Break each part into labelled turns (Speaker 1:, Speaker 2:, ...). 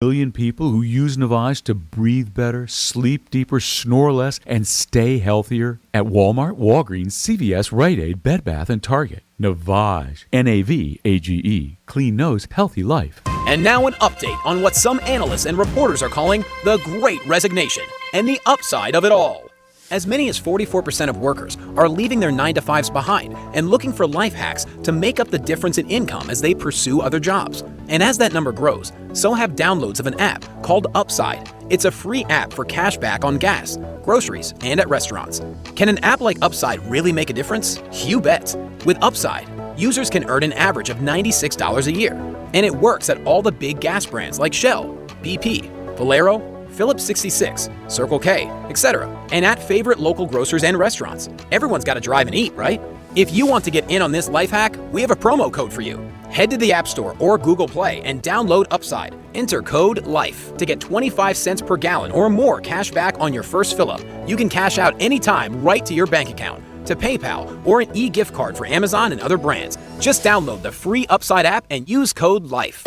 Speaker 1: million people who use Navage to breathe better, sleep deeper, snore less, and stay healthier at Walmart, Walgreens, CVS, Rite Aid, Bed Bath, and Target. Navage. Navage. Clean nose, healthy life.
Speaker 2: And now an update on what some analysts and reporters are calling the Great Resignation and the upside of it all. As many as 44% of workers are leaving their 9-to-5s behind and looking for life hacks to make up the difference in income as they pursue other jobs. And as that number grows, so have downloads of an app called Upside. It's a free app for cash back on gas, groceries, and at restaurants. Can an app like Upside really make a difference? You bet. With Upside, users can earn an average of $96 a year. And it works at all the big gas brands like Shell, BP, Valero, Phillips 66, Circle K, etc. And at favorite local grocers and restaurants. Everyone's got to drive and eat, right? If you want to get in on this life hack, we have a promo code for you. Head to the App Store or Google Play and download Upside. Enter code LIFE to get 25 cents per gallon or more cash back on your first fill-up. You can cash out anytime right to your bank account, to PayPal, or an e-gift card for Amazon and other brands. Just download the free Upside app and use code LIFE.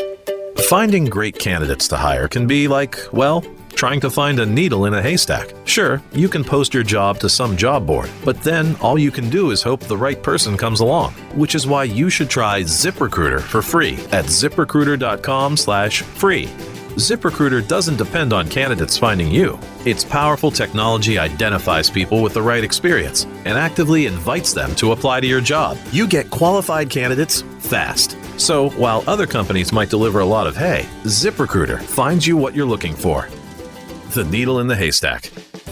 Speaker 3: Finding great candidates to hire can be like, well, trying to find a needle in a haystack. Sure, you can post your job to some job board, but then all you can do is hope the right person comes along, which is why you should try ZipRecruiter for free at ziprecruiter.com/free. ZipRecruiter doesn't depend on candidates finding you. Its powerful technology identifies people with the right experience and actively invites them to apply to your job. You get qualified candidates fast. So while other companies might deliver a lot of hay, ZipRecruiter finds you what you're looking for. The needle in the haystack.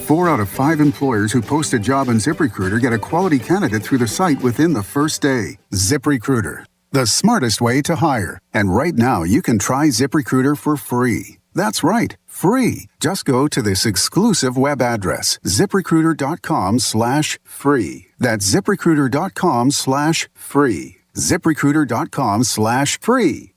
Speaker 4: 4 out of 5 employers who post a job on ZipRecruiter get a quality candidate through the site within the first day. ZipRecruiter, the smartest way to hire. And right now, you can try ZipRecruiter for free. That's right, free. Just go to this exclusive web address, ziprecruiter.com/free. That's ziprecruiter.com/free. ziprecruiter.com/free.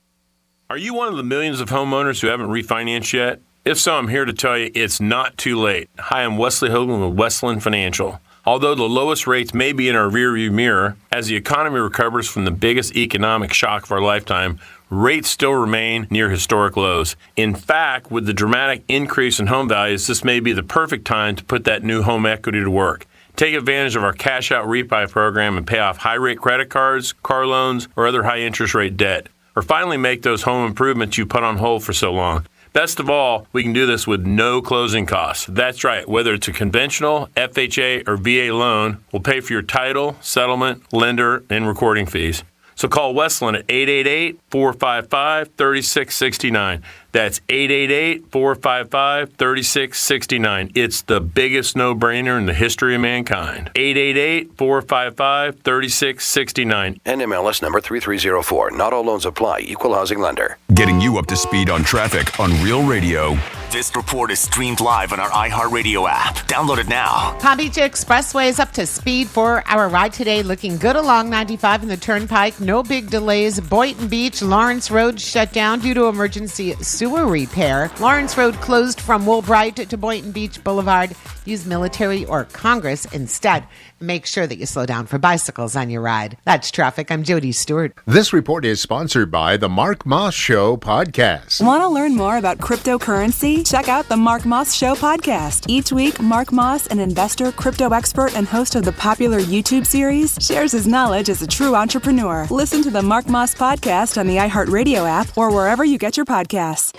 Speaker 5: Are you one of the millions of homeowners who haven't refinanced yet? If so, I'm here to tell you it's not too late. Hi, I'm Wesley Hogan with Westland Financial. Although the lowest rates may be in our rearview mirror, as the economy recovers from the biggest economic shock of our lifetime, rates still remain near historic lows. In fact, with the dramatic increase in home values, this may be the perfect time to put that new home equity to work. Take advantage of our cash-out refi program and pay off high-rate credit cards, car loans, or other high-interest rate debt. Or finally make those home improvements you put on hold for so long. Best of all, we can do this with no closing costs. That's right, whether it's a conventional, FHA, or VA loan, we'll pay for your title, settlement, lender, and recording fees. So call Westland at 888-455-3669. That's 888-455-3669. It's the biggest no-brainer in the history of mankind. 888-455-3669.
Speaker 6: NMLS number 3304. Not all loans apply. Equal housing lender.
Speaker 7: Getting you up to speed on traffic on Real Radio.
Speaker 8: This report is streamed live on our iHeartRadio app. Download it now.
Speaker 9: Palm Beach Expressway is up to speed for our ride today. Looking good along 95 and the Turnpike. No big delays. Boynton Beach, Lawrence Road shut down due to emergency sewer repair. Lawrence Road closed from Woolbright to Boynton Beach Boulevard. Use Military or Congress instead. Make sure that you slow down for bicycles on your ride. That's traffic. I'm Jody Stewart.
Speaker 10: This report is sponsored by the Mark Moss Show podcast.
Speaker 11: Want to learn more about cryptocurrency? Check out the Mark Moss Show podcast. Each week, Mark Moss, an investor, crypto expert, and host of the popular YouTube series, shares his knowledge as a true entrepreneur. Listen to the Mark Moss podcast on the iHeartRadio app or wherever you get your podcasts.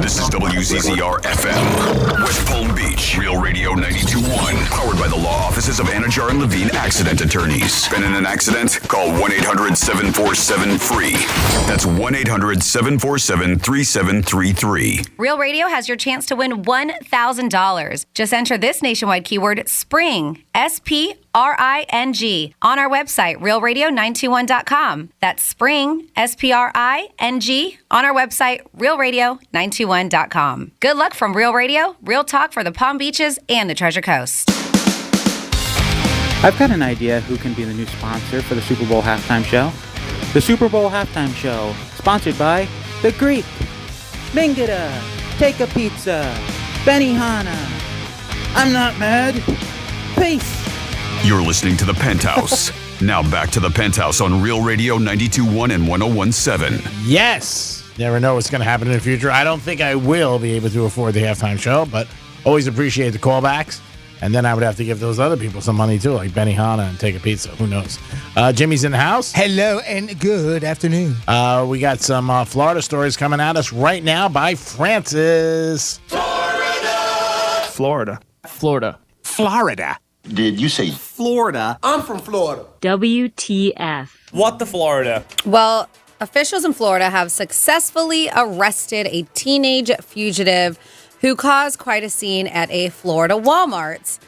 Speaker 7: This is WZZR FM, West Palm Beach, Real Radio 92.1, powered by the law offices of Anajar and Levine Accident Attorneys. Been in an accident? Call 1-800-747-FREE. That's 1-800-747-3733.
Speaker 12: Real Radio has your chance to win $1,000. Just enter this nationwide keyword, SPRING, SPRING, on our website, realradio921.com. That's SPRING, SPRING, on our website, realradio921.com. Good luck from Real Radio, real talk for the Palm Beaches and the Treasure Coast.
Speaker 13: I've got an idea who can be the new sponsor for the Super Bowl halftime show. The Super Bowl halftime show, sponsored by The Greek, Mingada, Take a Pizza, Benihana. I'm not mad. Peace.
Speaker 7: You're listening to The Penthouse. Now back to The Penthouse on Real Radio 92.1 and 101.7.
Speaker 10: Yes.
Speaker 14: Never know what's going to happen in the future. I don't think I will be able to afford the halftime show, but always appreciate the callbacks. And then I would have to give those other people some money, too, like Benihana and Take a Pizza. Who knows? Jimmy's in the house.
Speaker 15: Hello and good afternoon.
Speaker 14: We got some Florida stories coming at us right now by Francis.
Speaker 16: Florida.
Speaker 15: Florida.
Speaker 7: Did you say
Speaker 16: Florida.
Speaker 15: I'm from Florida.
Speaker 17: WTF.
Speaker 16: What the Florida?
Speaker 12: Well, officials in Florida have successfully arrested a teenage fugitive who caused quite a scene at a Florida Walmart.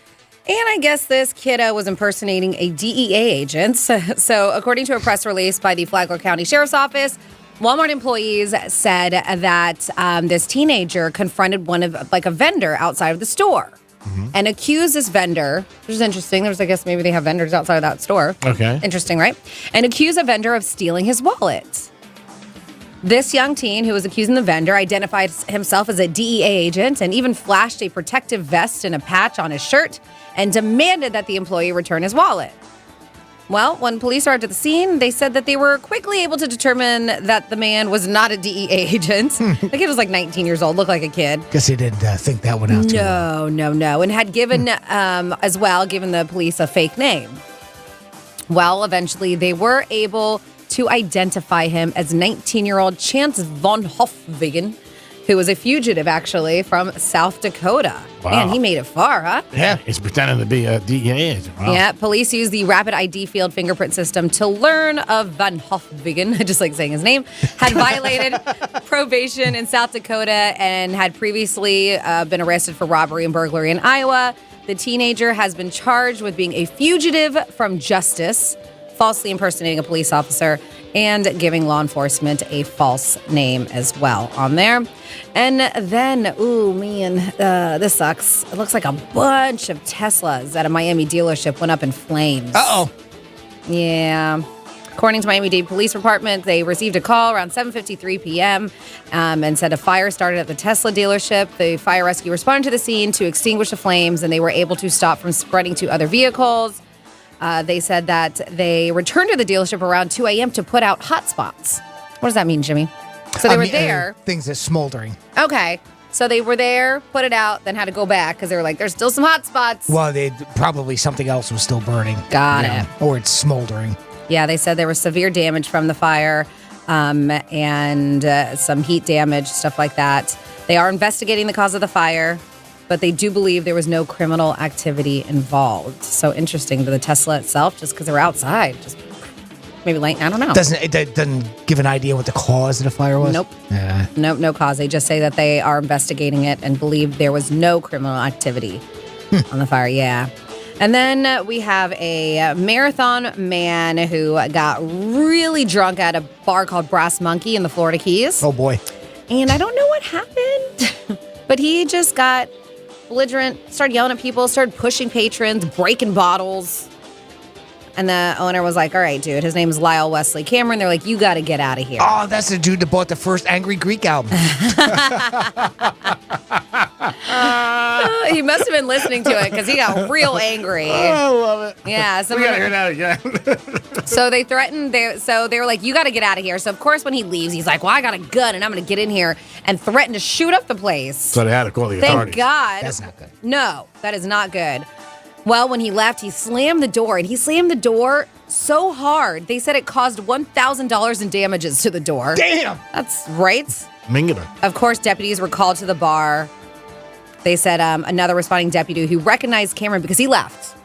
Speaker 12: And I guess this kiddo was impersonating a DEA agent. So according to a press release by the Flagler County Sheriff's Office, Walmart employees said that this teenager confronted a vendor outside of the store and accused this vendor, which is interesting. There's, I guess, maybe they have vendors outside of that store.
Speaker 14: Okay.
Speaker 12: Interesting, right? And accused a vendor of stealing his wallet. This young teen who was accusing the vendor identified himself as a DEA agent and even flashed a protective vest and a patch on his shirt and demanded that the employee return his wallet. Well, when police arrived at the scene, they said that they were quickly able to determine that the man was not a DEA agent. The kid was like 19 years old, looked like a kid.
Speaker 15: Guess he didn't think that one out too long.
Speaker 12: No. And had given, given the police a fake name. Well, eventually they were able to identify him as 19-year-old Chance von Hofwegen, who was a fugitive, actually, from South Dakota.
Speaker 14: Wow.
Speaker 12: Man, he made it far, huh?
Speaker 14: Yeah, he's pretending to be a DEA agent. Wow.
Speaker 12: Yeah, police used the rapid ID field fingerprint system to learn of Van Hofwegen, I just like saying his name, had violated probation in South Dakota and had previously been arrested for robbery and burglary in Iowa. The teenager has been charged with being a fugitive from justice, falsely impersonating a police officer, and giving law enforcement a false name as well on there. And then, this sucks. It looks like a bunch of Teslas at a Miami dealership went up in flames.
Speaker 15: Uh-oh.
Speaker 12: Yeah. According to Miami-Dade Police Department, they received a call around 7:53 p.m. And said a fire started at the Tesla dealership. The fire rescue responded to the scene to extinguish the flames, and they were able to stop from spreading to other vehicles. They said that they returned to the dealership around 2 a.m. to put out hot spots. What does that mean, Jimmy? So they were there.
Speaker 15: Things are smoldering.
Speaker 12: Okay. So they were there, put it out, then had to go back because they were like, there's still some hot spots.
Speaker 15: Well, probably something else was still burning.
Speaker 12: Got it.
Speaker 15: Or it's smoldering.
Speaker 12: Yeah, they said there was severe damage from the fire and some heat damage, stuff like that. They are investigating the cause of the fire, but they do believe there was no criminal activity involved. So interesting to the Tesla itself, just because they were outside, just maybe like, I don't know.
Speaker 15: It doesn't give an idea what the cause of the fire was?
Speaker 12: Nope.
Speaker 15: Yeah.
Speaker 12: Nope, no cause. They just say that they are investigating it and believe there was no criminal activity on the fire. Yeah. And then we have a marathon man who got really drunk at a bar called Brass Monkey in the Florida Keys.
Speaker 15: Oh, boy.
Speaker 12: And I don't know what happened, but he just got belligerent, started yelling at people, started pushing patrons, breaking bottles. And the owner was like, all right, dude, his name is Lyle Wesley Cameron. They're like, you got to get out of here.
Speaker 15: Oh, that's the dude that bought the first Angry Greek album.
Speaker 12: He must have been listening to it because he got real angry.
Speaker 14: Oh, I love it.
Speaker 12: Yeah.
Speaker 14: We got to hear that again.
Speaker 12: So they threatened, they were like, you got to get out of here. So, of course, when he leaves, he's like, well, I got a gun and I'm going to get in here and threaten to shoot up the place.
Speaker 14: So they had to call the authorities.
Speaker 12: Thank God.
Speaker 15: That's not good.
Speaker 12: No, that is not good. Well, when he left, he slammed the door, and he slammed the door so hard, they said it caused $1,000 in damages to the door.
Speaker 15: Damn!
Speaker 12: That's right.
Speaker 14: Mingular.
Speaker 12: Of course, deputies were called to the bar. They said another responding deputy who recognized Cameron because he left.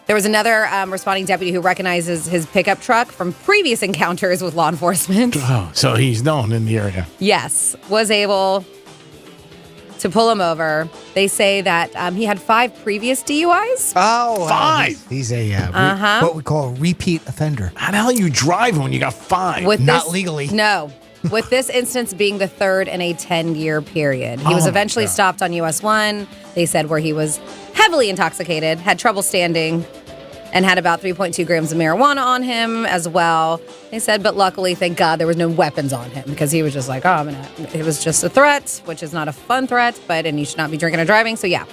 Speaker 12: There was another responding deputy who recognizes his pickup truck from previous encounters with law enforcement.
Speaker 14: Oh, so he's known in the area.
Speaker 12: Yes, was able to pull him over. They say that he had 5 previous DUIs.
Speaker 15: Oh,
Speaker 14: 5?
Speaker 15: He's a what we call a repeat offender.
Speaker 14: How the hell you drive when you got 5?
Speaker 15: Not legally.
Speaker 12: No. With this instance being the third in a 10-year period. He was eventually stopped on US 1, they said, where he was heavily intoxicated, had trouble standing, and had about 3.2 grams of marijuana on him as well. They said, but luckily, thank God, there was no weapons on him because he was just like, it was just a threat, which is not a fun threat, and you should not be drinking or driving. So, yeah.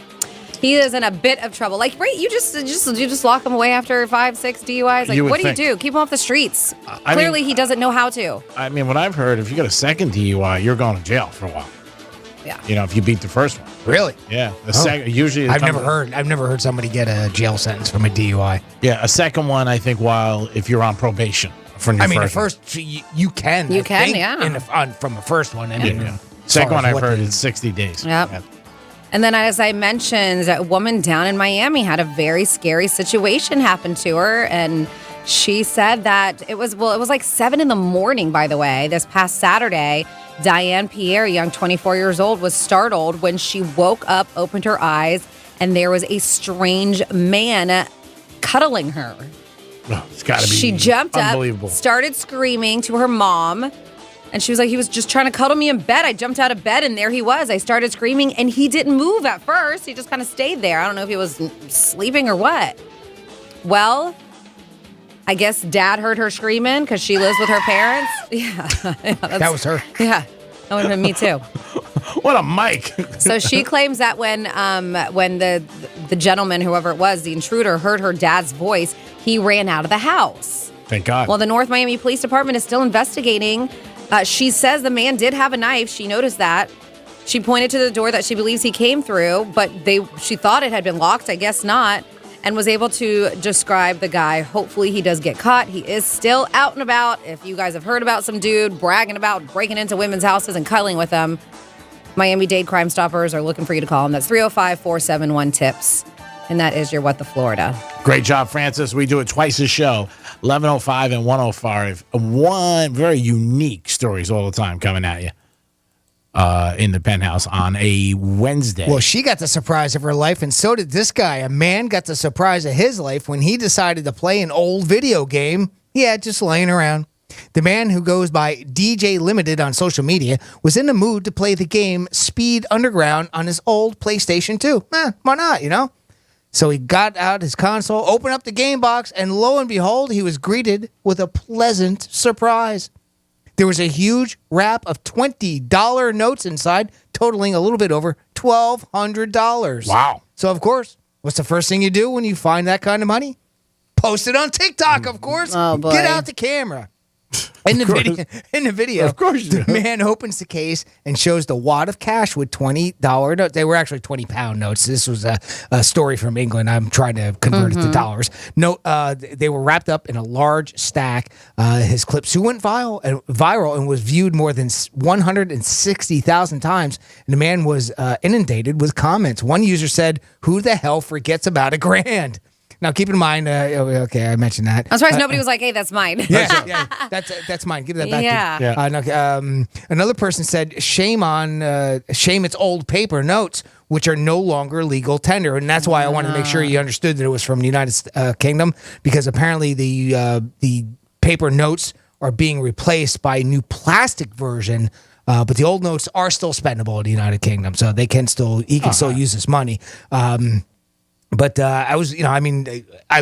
Speaker 12: He is in a bit of trouble. Like, right? You just lock him away after 5, 6 DUIs. Like, what do you do? Keep him off the streets. Clearly, he doesn't know how to.
Speaker 14: I mean, what I've heard, if you got a second DUI, you're going to jail for a while.
Speaker 12: Yeah.
Speaker 14: You know, if you beat the first one.
Speaker 15: Really?
Speaker 14: Yeah. Usually,
Speaker 15: I've never heard somebody get a jail sentence from a DUI.
Speaker 14: Yeah, a second one, I think, if you're on probation from your
Speaker 15: the
Speaker 14: first
Speaker 15: first you can.
Speaker 12: You can, yeah.
Speaker 15: From the first one.
Speaker 14: Second one I've heard is 60 days.
Speaker 12: Yep. And then, as I mentioned, a woman down in Miami had a very scary situation happen to her, and she said that it was like 7 a.m, by the way, this past Saturday. Diane Pierre, young 24 years old, was startled when she woke up, opened her eyes, and there was a strange man cuddling her.
Speaker 14: Oh, it's got to be
Speaker 12: She jumped
Speaker 14: unbelievable.
Speaker 12: up, started screaming to her mom, and she was like, he was just trying to cuddle me in bed. I jumped out of bed, and there he was. I started screaming, and he didn't move at first. He just kind of stayed there. I don't know if he was sleeping or what. Well, I guess Dad heard her screaming because she lives with her parents. Yeah.
Speaker 15: That was her.
Speaker 12: Yeah. That would have been me too.
Speaker 14: What a mic.
Speaker 12: So she claims that when the gentleman, whoever it was, the intruder, heard her dad's voice, he ran out of the house.
Speaker 14: Thank God.
Speaker 12: Well, the North Miami Police Department is still investigating. She says the man did have a knife. She noticed that. She pointed to the door that she believes he came through, but she thought it had been locked. I guess not. And was able to describe the guy. Hopefully he does get caught. He is still out and about. If you guys have heard about some dude bragging about breaking into women's houses and cuddling with them, Miami-Dade Crime Stoppers are looking for you to call them. That's 305-471-TIPS. And that is your What the Florida.
Speaker 14: Great job, Francis. We do it twice a show, 11:05 and 1:05. One very unique stories all the time coming at you. In the Penthouse on a Wednesday.
Speaker 15: Well, she got the surprise of her life, and so did this guy. A man got the surprise of his life when he decided to play an old video game. Yeah, just laying around. The man, who goes by DJ Limited on social media, was in the mood to play the game Speed Underground on his old PlayStation 2. Why not, you know? So he got out his console, opened up the game box, and lo and behold, he was greeted with a pleasant surprise. There was a huge wrap of $20 notes inside, totaling a little bit over $1,200.
Speaker 14: Wow.
Speaker 15: So, of course, what's the first thing you do when you find that kind of money? Post it on TikTok, of course.
Speaker 12: Oh, boy.
Speaker 15: Get out the camera. In the video,
Speaker 14: of course
Speaker 15: the man opens the case and shows the wad of cash with $20 notes. They were actually 20-pound notes. This was a story from England. I'm trying to convert it to dollars. No, they were wrapped up in a large stack. His clip soon went viral and was viewed more than 160,000 times. And the man was inundated with comments. One user said, "Who the hell forgets about $1,000?" Now, keep in mind, okay, I mentioned that.
Speaker 12: I'm surprised nobody was like, hey, that's mine.
Speaker 15: Yeah, that's mine. Give that back.
Speaker 12: Yeah.
Speaker 15: Another person said, shame its old paper notes, which are no longer legal tender. And that's why I wanted to make sure you understood that it was from the United Kingdom, because apparently the paper notes are being replaced by a new plastic version. But the old notes are still spendable in the United Kingdom, so he can still use this money. But I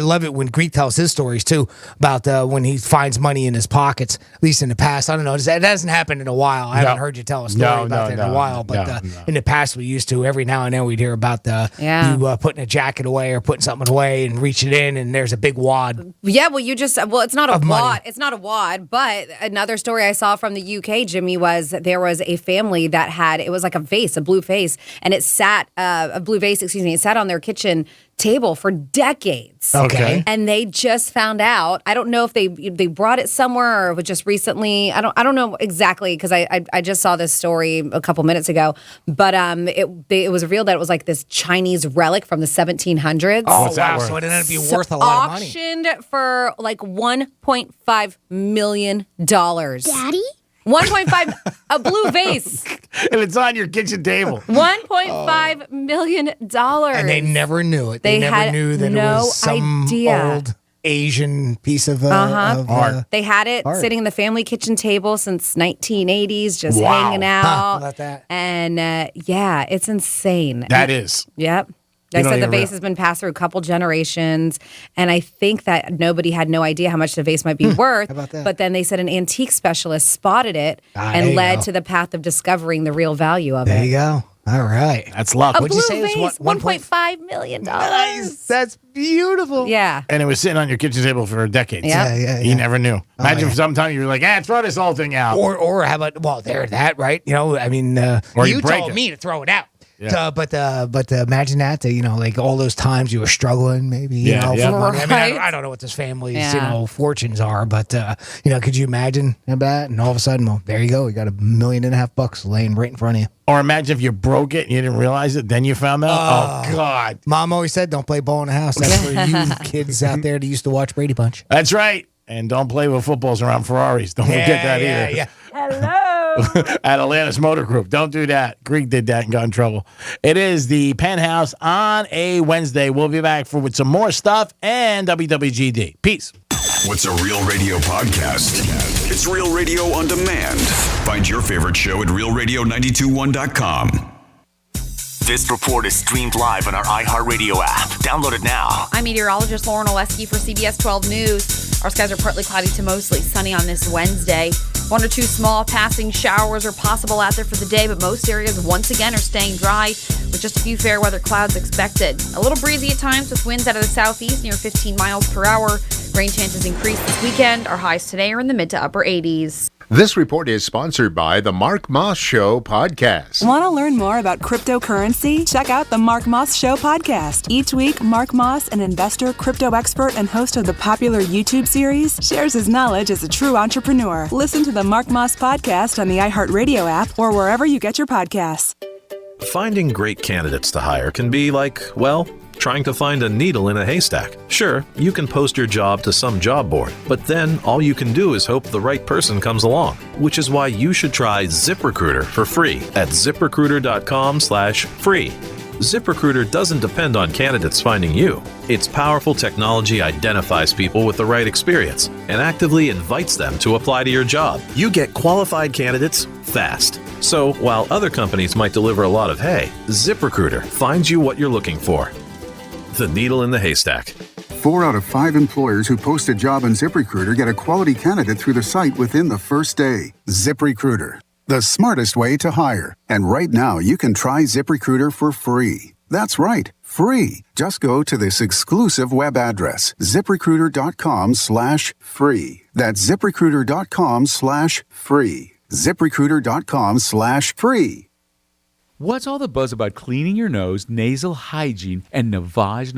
Speaker 15: love it when Greek tells his stories, too, about when he finds money in his pockets, at least in the past. I don't know. That hasn't happened in a while. I haven't heard you tell a story about that in a while. But in the past, we used to. Every now and then, we'd hear about you putting a jacket away or putting something away and reaching in, and there's a big wad.
Speaker 12: Yeah, it's not a wad.
Speaker 15: Money.
Speaker 12: It's not a wad. But another story I saw from the UK, Jimmy, was that there was a family that it was like a blue vase, and it sat on their kitchen table for decades.
Speaker 14: Okay.
Speaker 12: And they just found out. I don't know if they brought it somewhere or it was just recently. I don't know exactly, because I just saw this story a couple minutes ago. But it was revealed that it was like this Chinese relic from the 1700s.
Speaker 15: Oh, wow. So it ended up being worth a lot of money.
Speaker 12: Auctioned for like $1.5 million.
Speaker 17: Daddy?
Speaker 12: 1.5, a blue vase.
Speaker 14: And it's on your kitchen table.
Speaker 12: $1.5 million.
Speaker 15: And they never knew it. They never knew that it was some old Asian piece of
Speaker 14: art.
Speaker 12: They had it sitting in the family kitchen table since 1980s, just hanging out.
Speaker 15: How about that?
Speaker 12: And it's insane.
Speaker 14: That is.
Speaker 12: Yep. They said the vase has been passed through a couple generations, and I think that nobody had no idea how much the vase might be worth.
Speaker 15: How about that?
Speaker 12: But then they said an antique specialist spotted it and led to the path of discovering the real value of it.
Speaker 15: There you go. All right.
Speaker 14: That's luck.
Speaker 12: A
Speaker 14: What'd
Speaker 12: blue
Speaker 14: you say?
Speaker 12: vase,
Speaker 14: It's
Speaker 12: $1.5 million.
Speaker 15: Nice. That's beautiful.
Speaker 12: Yeah.
Speaker 14: And it was sitting on your kitchen table for decades.
Speaker 12: Yeah.
Speaker 14: You never knew. Imagine if sometime you were like, throw this whole thing out.
Speaker 15: Or how about, well, that, right? You know, I mean,
Speaker 14: Or
Speaker 15: you
Speaker 14: you break
Speaker 15: told
Speaker 14: it.
Speaker 15: me to throw it out.
Speaker 14: Yeah.
Speaker 15: But imagine that, you know, like all those times you were struggling, maybe, you know, for money. I mean, I don't know what this family's, you know, fortunes are, but, you know, could you imagine that? And all of a sudden, well, there you go. You got $1.5 million laying right in front of you.
Speaker 14: Or imagine if you broke it and you didn't realize it, then you found out. Oh, God.
Speaker 15: Mom always said, don't play ball in the house. That's for you kids out there that used to watch Brady Bunch.
Speaker 14: That's right. And don't play with footballs around Ferraris. Don't forget that either.
Speaker 15: Yeah.
Speaker 12: Hello.
Speaker 14: At Atlantis Motor Group. Don't do that. Greek did that and got in trouble. It is the Penthouse on a Wednesday. We'll be back with some more stuff and WWGD. Peace.
Speaker 7: What's a Real Radio podcast? It's Real Radio on demand. Find your favorite show at realradio921.com.
Speaker 8: This report is streamed live on our iHeartRadio app. Download it now.
Speaker 12: I'm meteorologist Lauren Oleski for CBS 12 News. Our skies are partly cloudy to mostly sunny on this Wednesday. 1 or 2 small passing showers are possible out there for the day, but most areas once again are staying dry with just a few fair weather clouds expected. A little breezy at times with winds out of the southeast near 15 miles per hour. Rain chances increase this weekend. Our highs today are in the mid to upper 80s.
Speaker 10: This report is sponsored by the Mark Moss Show podcast.
Speaker 11: Want to learn more about cryptocurrency? Check out the Mark Moss Show podcast. Each week, Mark Moss, an investor, crypto expert, and host of the popular YouTube series, shares his knowledge as a true entrepreneur. Listen to the Mark Moss podcast on the iHeartRadio app or wherever you get your podcasts.
Speaker 3: Finding great candidates to hire can be like, well, trying to find a needle in a haystack. Sure, you can post your job to some job board, but then all you can do is hope the right person comes along, which is why you should try ZipRecruiter for free at ziprecruiter.com/free. ZipRecruiter doesn't depend on candidates finding you. Its powerful technology identifies people with the right experience and actively invites them to apply to your job. You get qualified candidates fast. So while other companies might deliver a lot of hay, ZipRecruiter finds you what you're looking for. The needle in the haystack.
Speaker 4: 4 out of 5 employers who post a job on ZipRecruiter get a quality candidate through the site within the first day. ZipRecruiter, the smartest way to hire. And right now, you can try ZipRecruiter for free. That's right, free. Just go to this exclusive web address, ziprecruiter.com/free. That's ziprecruiter.com/free. ziprecruiter.com/free.
Speaker 1: What's all the buzz about cleaning your nose, nasal hygiene, and navage?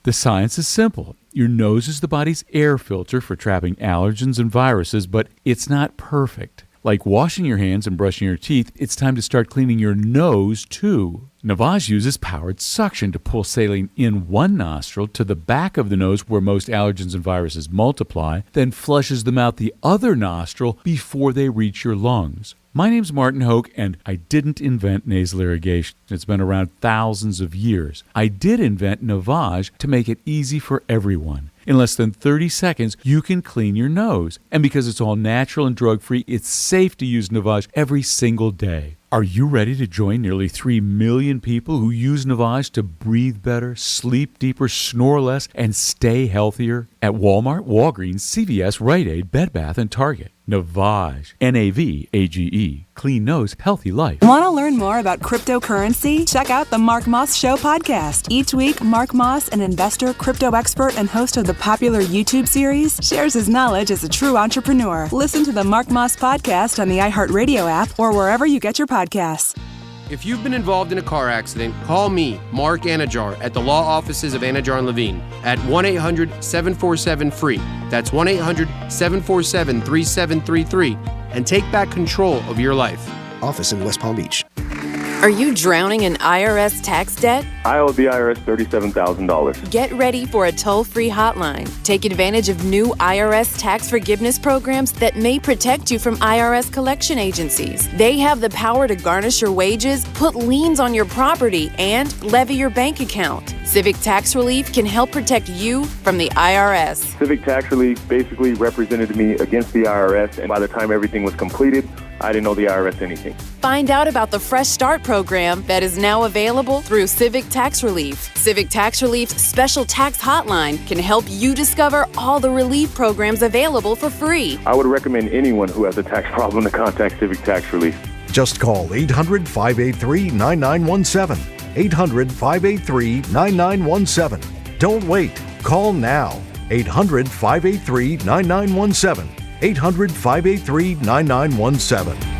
Speaker 1: The science is simple. Your nose is the body's air filter for trapping allergens and viruses, but it's not perfect. Like washing your hands and brushing your teeth, it's time to start cleaning your nose, too. Navage uses powered suction to pull saline in one nostril to the back of the nose where most allergens and viruses multiply, then flushes them out the other nostril before they reach your lungs. My name's Martin Hoke, and I didn't invent nasal irrigation. It's been around thousands of years. I did invent Navage to make it easy for everyone. In less than 30 seconds, you can clean your nose. And because it's all natural and drug-free, it's safe to use Navage every single day. Are you ready to join nearly 3 million people who use Navage to breathe better, sleep deeper, snore less, and stay healthier? At Walmart, Walgreens, CVS, Rite Aid, Bed Bath, and Target. Navage. Navage. Clean nose, healthy life.
Speaker 11: Want to learn more about cryptocurrency? Check out the Mark Moss Show podcast. Each week, Mark Moss, an investor, crypto expert, and host of the popular YouTube series, shares his knowledge as a true entrepreneur. Listen to the Mark Moss podcast on the iHeartRadio app or wherever you get your podcasts.
Speaker 17: If you've been involved in a car accident, call me, Mark Anajar, at the law offices of Anajar and Levine at 1-800-747-FREE. That's 1-800-747-3733 and take back control of your life.
Speaker 18: Office in West Palm Beach.
Speaker 19: Are you drowning in IRS tax debt?
Speaker 20: I owe the IRS $37,000.
Speaker 19: Get ready for a toll-free hotline. Take advantage of new IRS tax forgiveness programs that may protect you from IRS collection agencies. They have the power to garnish your wages, put liens on your property, and levy your bank account. Civic Tax Relief can help protect you from the IRS.
Speaker 20: Civic Tax Relief basically represented me against the IRS, and by the time everything was completed, I didn't owe the IRS anything.
Speaker 19: Find out about the Fresh Start program that is now available through Civic Tax Relief. Civic Tax Relief's special tax hotline can help you discover all the relief programs available for free.
Speaker 20: I would recommend anyone who has a tax problem to contact Civic Tax Relief.
Speaker 18: Just call 800-583-9917. 800-583-9917. Don't wait. Call now. 800-583-9917. 800-583-9917.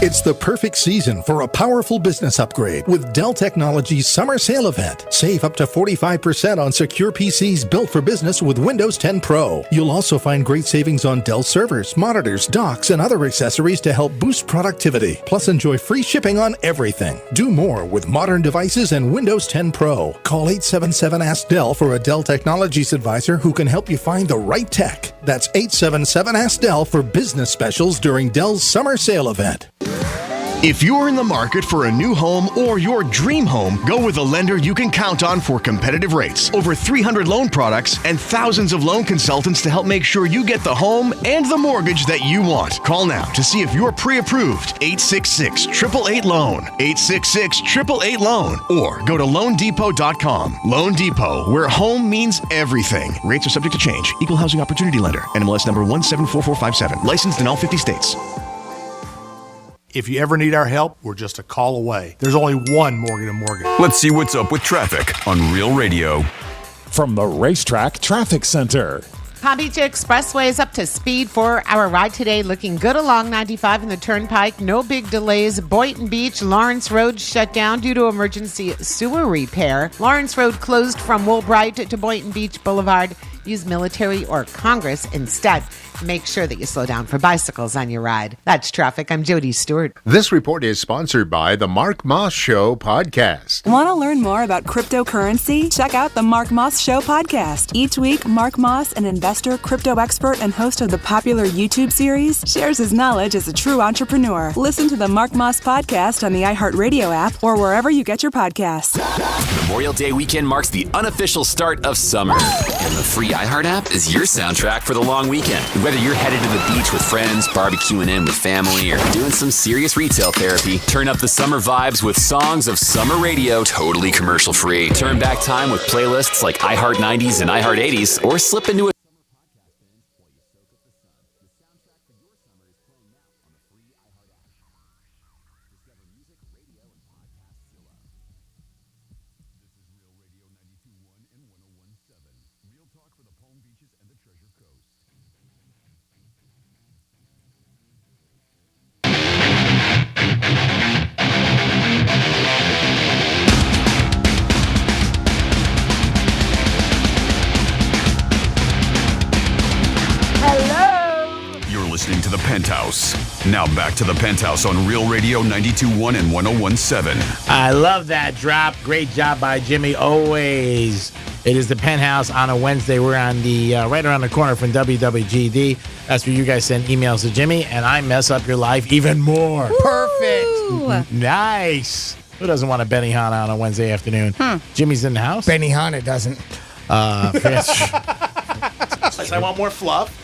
Speaker 21: It's the perfect season for a powerful business upgrade with Dell Technologies Summer Sale Event. Save up to 45% on secure PCs built for business with Windows 10 Pro. You'll also find great savings on Dell servers, monitors, docks, and other accessories to help boost productivity. Plus, enjoy free shipping on everything. Do more with modern devices and Windows 10 Pro. Call 877-ASK-DELL for a Dell Technologies advisor who can help you find the right tech. That's 877-ASK-DELL for business specials during Dell's Summer Sale Event.
Speaker 22: If you're in the market for a new home or your dream home, go with a lender you can count on for competitive rates. Over 300 loan products and thousands of loan consultants to help make sure you get the home and the mortgage that you want. Call now to see if you're pre-approved. 866-888-LOAN. 866-888-LOAN. Or go to LoanDepot.com. Loan Depot, where home means everything. Rates are subject to change. Equal Housing Opportunity Lender. NMLS number 174457. Licensed in all 50 states.
Speaker 23: If you ever need our help, we're just a call away. There's only one Morgan & Morgan.
Speaker 7: Let's see what's up with traffic on Real Radio.
Speaker 24: From the Racetrack Traffic Center.
Speaker 9: Palm Beach Expressway is up to speed for our ride today. Looking good along 95 and the Turnpike. No big delays. Boynton Beach, Lawrence Road shut down due to emergency sewer repair. Lawrence Road closed from Woolbright to Boynton Beach Boulevard. Use Military or Congress instead. Make sure that you slow down for bicycles on your ride. That's traffic. I'm Jody Stewart.
Speaker 10: This report is sponsored by the Mark Moss Show podcast.
Speaker 11: Want to learn more about cryptocurrency? Check out the Mark Moss Show podcast. Each week, Mark Moss, an investor, crypto expert, and host of the popular YouTube series, shares his knowledge as a true entrepreneur. Listen to the Mark Moss podcast on the iHeartRadio app or wherever you get your podcasts.
Speaker 25: Memorial Day weekend marks the unofficial start of summer, and the free iHeart app is your soundtrack for the long weekend. Whether you're headed to the beach with friends, barbecuing in with family, or doing some serious retail therapy, turn up the summer vibes with songs of summer radio, totally commercial free. Turn back time with playlists like iHeart 90s and iHeart 80s, or slip into a
Speaker 7: Listening to the Penthouse. Now back to the Penthouse on Real Radio 92.1 and 101.7.
Speaker 14: I love that drop. Great job by Jimmy. Always. It is the Penthouse on a Wednesday. We're on the right around the corner from WWGD. That's where you guys send emails to Jimmy, and I mess up your life even more.
Speaker 12: Woo!
Speaker 14: Perfect. Nice. Who doesn't want a Benihana on a Wednesday afternoon? Jimmy's in the house.
Speaker 15: Benihana doesn't.
Speaker 14: I
Speaker 23: want more fluff.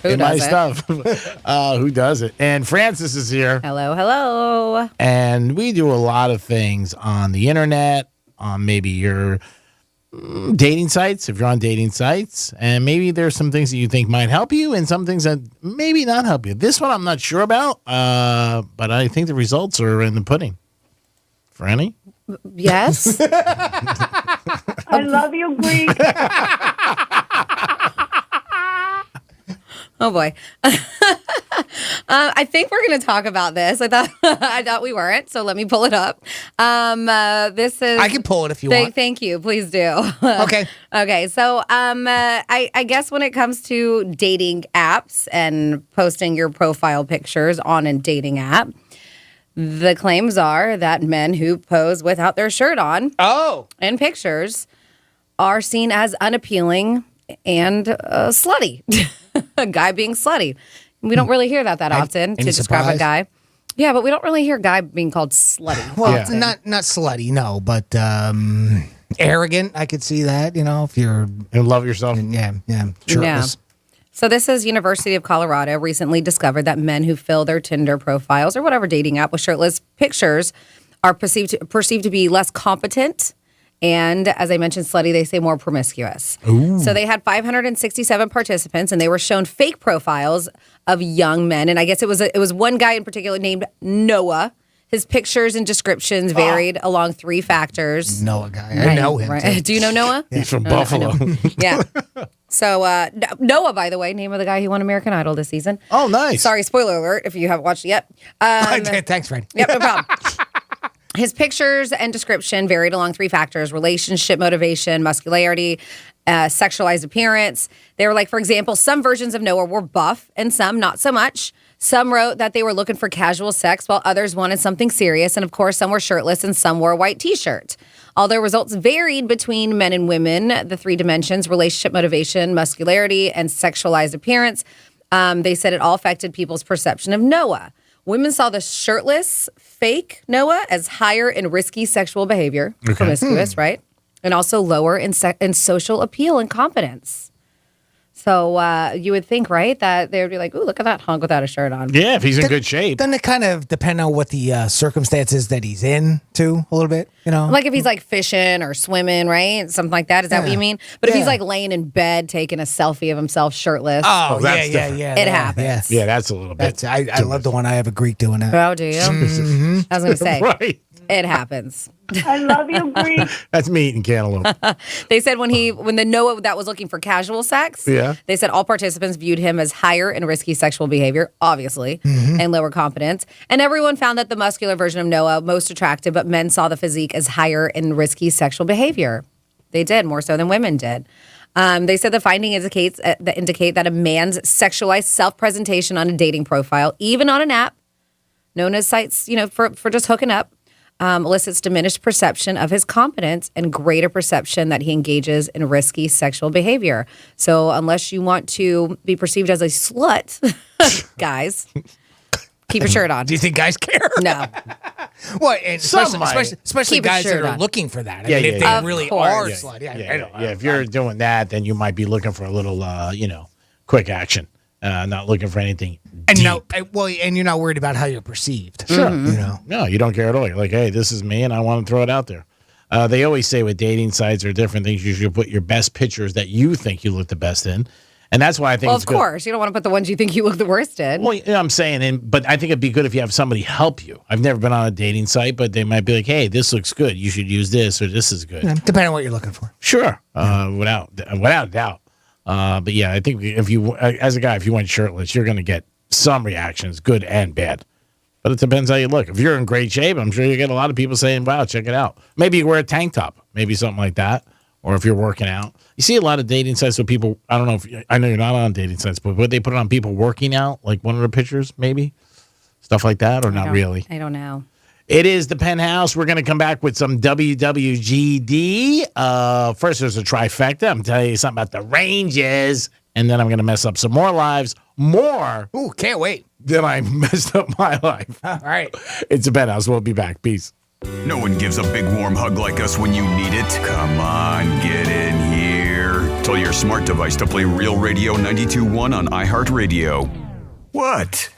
Speaker 14: in my stuff. Who does it? And Francis is here.
Speaker 12: Hello, hello.
Speaker 14: And we do a lot of things on the internet, on maybe your dating sites, if you're on dating sites. And maybe there's some things that you think might help you and some things that maybe not help you. This one I'm not sure about, but I think the results are in the pudding. Franny?
Speaker 12: Yes.
Speaker 26: I love you, Greek.
Speaker 12: Oh boy. I think we're going to talk about this. I thought we weren't, so let me pull it up. This is.
Speaker 15: I can pull it if you want.
Speaker 12: Thank you. Please do.
Speaker 15: Okay.
Speaker 12: Okay. So, I guess when it comes to dating apps and posting your profile pictures on a dating app, the claims are that men who pose without their shirt on, in pictures, are seen as unappealing and slutty. A guy being slutty. We don't really hear that often to describe a guy. Yeah, but we don't really hear a guy being called slutty.
Speaker 15: Well, it's not slutty, no, but arrogant. I could see that, if you're
Speaker 14: in love yourself.
Speaker 15: Yeah, shirtless.
Speaker 12: Yeah. So this is University of Colorado recently discovered that men who fill their Tinder profiles or whatever dating app with shirtless pictures are perceived to be less competent And as I mentioned, slutty, they say more promiscuous.
Speaker 14: Ooh.
Speaker 12: So they had 567 participants, and they were shown fake profiles of young men. And I guess it was one guy in particular named Noah. His pictures and descriptions varied along 3 factors.
Speaker 15: Noah guy. I know him.
Speaker 12: Right. Do you know Noah?
Speaker 14: He's from Buffalo.
Speaker 12: Yeah. So Noah, by the way, name of the guy who won American Idol this season.
Speaker 14: Oh, nice.
Speaker 12: Sorry, spoiler alert if you haven't watched it yet.
Speaker 15: Thanks, Fred.
Speaker 12: Yep, no problem. His pictures and description varied along 3 factors: relationship motivation, muscularity, sexualized appearance. They were like, for example, some versions of Noah were buff and some not so much. Some wrote that they were looking for casual sex while others wanted something serious. And of course, some were shirtless and some wore a white t-shirt. Although results varied between men and women, the 3 dimensions, relationship motivation, muscularity, and sexualized appearance, they said it all affected people's perception of Noah. Women saw the shirtless, fake Noah as higher in risky sexual behavior, promiscuous, right? And also lower in social appeal and confidence. So you would think, right, that they would be like, ooh, look at that hunk without a shirt on.
Speaker 14: Yeah, if he's in good shape.
Speaker 15: Doesn't it kind of depend on what the circumstances that he's in, too, a little bit? You know,
Speaker 12: like if he's like fishing or swimming, right? Something like that. Is that what you mean? But if he's like laying in bed taking a selfie of himself shirtless.
Speaker 15: Oh, yeah.
Speaker 12: It happens.
Speaker 14: Yeah, that's a little bit.
Speaker 15: I love the one. I have a Greek doing that.
Speaker 12: Oh, do you?
Speaker 15: Mhm.
Speaker 12: I was going to say.
Speaker 14: Right.
Speaker 12: It happens.
Speaker 26: I love you, Greek.
Speaker 14: That's me eating cantaloupe.
Speaker 12: They said when the Noah that was looking for casual sex, they said all participants viewed him as higher in risky sexual behavior, obviously, and lower confidence. And everyone found that the muscular version of Noah most attractive, but men saw the physique as higher in risky sexual behavior. They did, more so than women did. They said the finding indicate that a man's sexualized self-presentation on a dating profile, even on an app, known as sites, for just hooking up, elicits diminished perception of his competence and greater perception that he engages in risky sexual behavior. So unless you want to be perceived as a slut, guys, keep your shirt on.
Speaker 15: Do you think guys care?
Speaker 12: No.
Speaker 15: Well, and especially
Speaker 12: Keep your
Speaker 15: guys that
Speaker 12: shirt
Speaker 15: are
Speaker 12: on.
Speaker 15: looking for that. I
Speaker 14: Yeah,
Speaker 15: mean,
Speaker 14: yeah,
Speaker 15: if
Speaker 14: yeah.
Speaker 15: they really
Speaker 12: course.
Speaker 15: are
Speaker 14: Yeah,
Speaker 15: slutty.
Speaker 14: yeah. If you're doing that, then you might be looking for a little, quick action. Not looking for anything
Speaker 15: And
Speaker 14: deep.
Speaker 15: and you're not worried about how you're perceived.
Speaker 14: Sure.
Speaker 12: Mm-hmm.
Speaker 14: No, you don't care at all. You're like, hey, this is me, and I want to throw it out there. They always say with dating sites or different things, you should put your best pictures that you think you look the best in. And that's why I think
Speaker 12: Well,
Speaker 14: it's
Speaker 12: of
Speaker 14: good.
Speaker 12: course. You don't want to put the ones you think you look the worst in.
Speaker 14: Well, I'm saying, but I think it'd be good if you have somebody help you. I've never been on a dating site, but they might be like, hey, this looks good. You should use this, or this is good.
Speaker 15: Yeah, depending on what you're looking for.
Speaker 14: Sure. Without a doubt. But yeah, I think if you, as a guy, if you went shirtless, you're going to get some reactions, good and bad. But it depends how you look. If you're in great shape, I'm sure you get a lot of people saying, wow, check it out. Maybe you wear a tank top, maybe something like that. Or if you're working out. You see a lot of dating sites with people, I don't know I know you're not on dating sites, but would they put it on people working out, like one of the pictures, maybe? Stuff like that, or not really?
Speaker 12: I don't know.
Speaker 14: It is the Penthouse. We're going to come back with some WWGD. First, there's a trifecta. I'm telling you something about the Rangers. And then I'm going to mess up some more lives. More.
Speaker 15: Ooh, can't wait.
Speaker 14: Than I messed up my life.
Speaker 15: All right.
Speaker 14: It's the Penthouse. We'll be back. Peace.
Speaker 7: No one gives a big warm hug like us when you need it. Come on, get in here. Tell your smart device to play Real Radio 92.1 on iHeartRadio. What?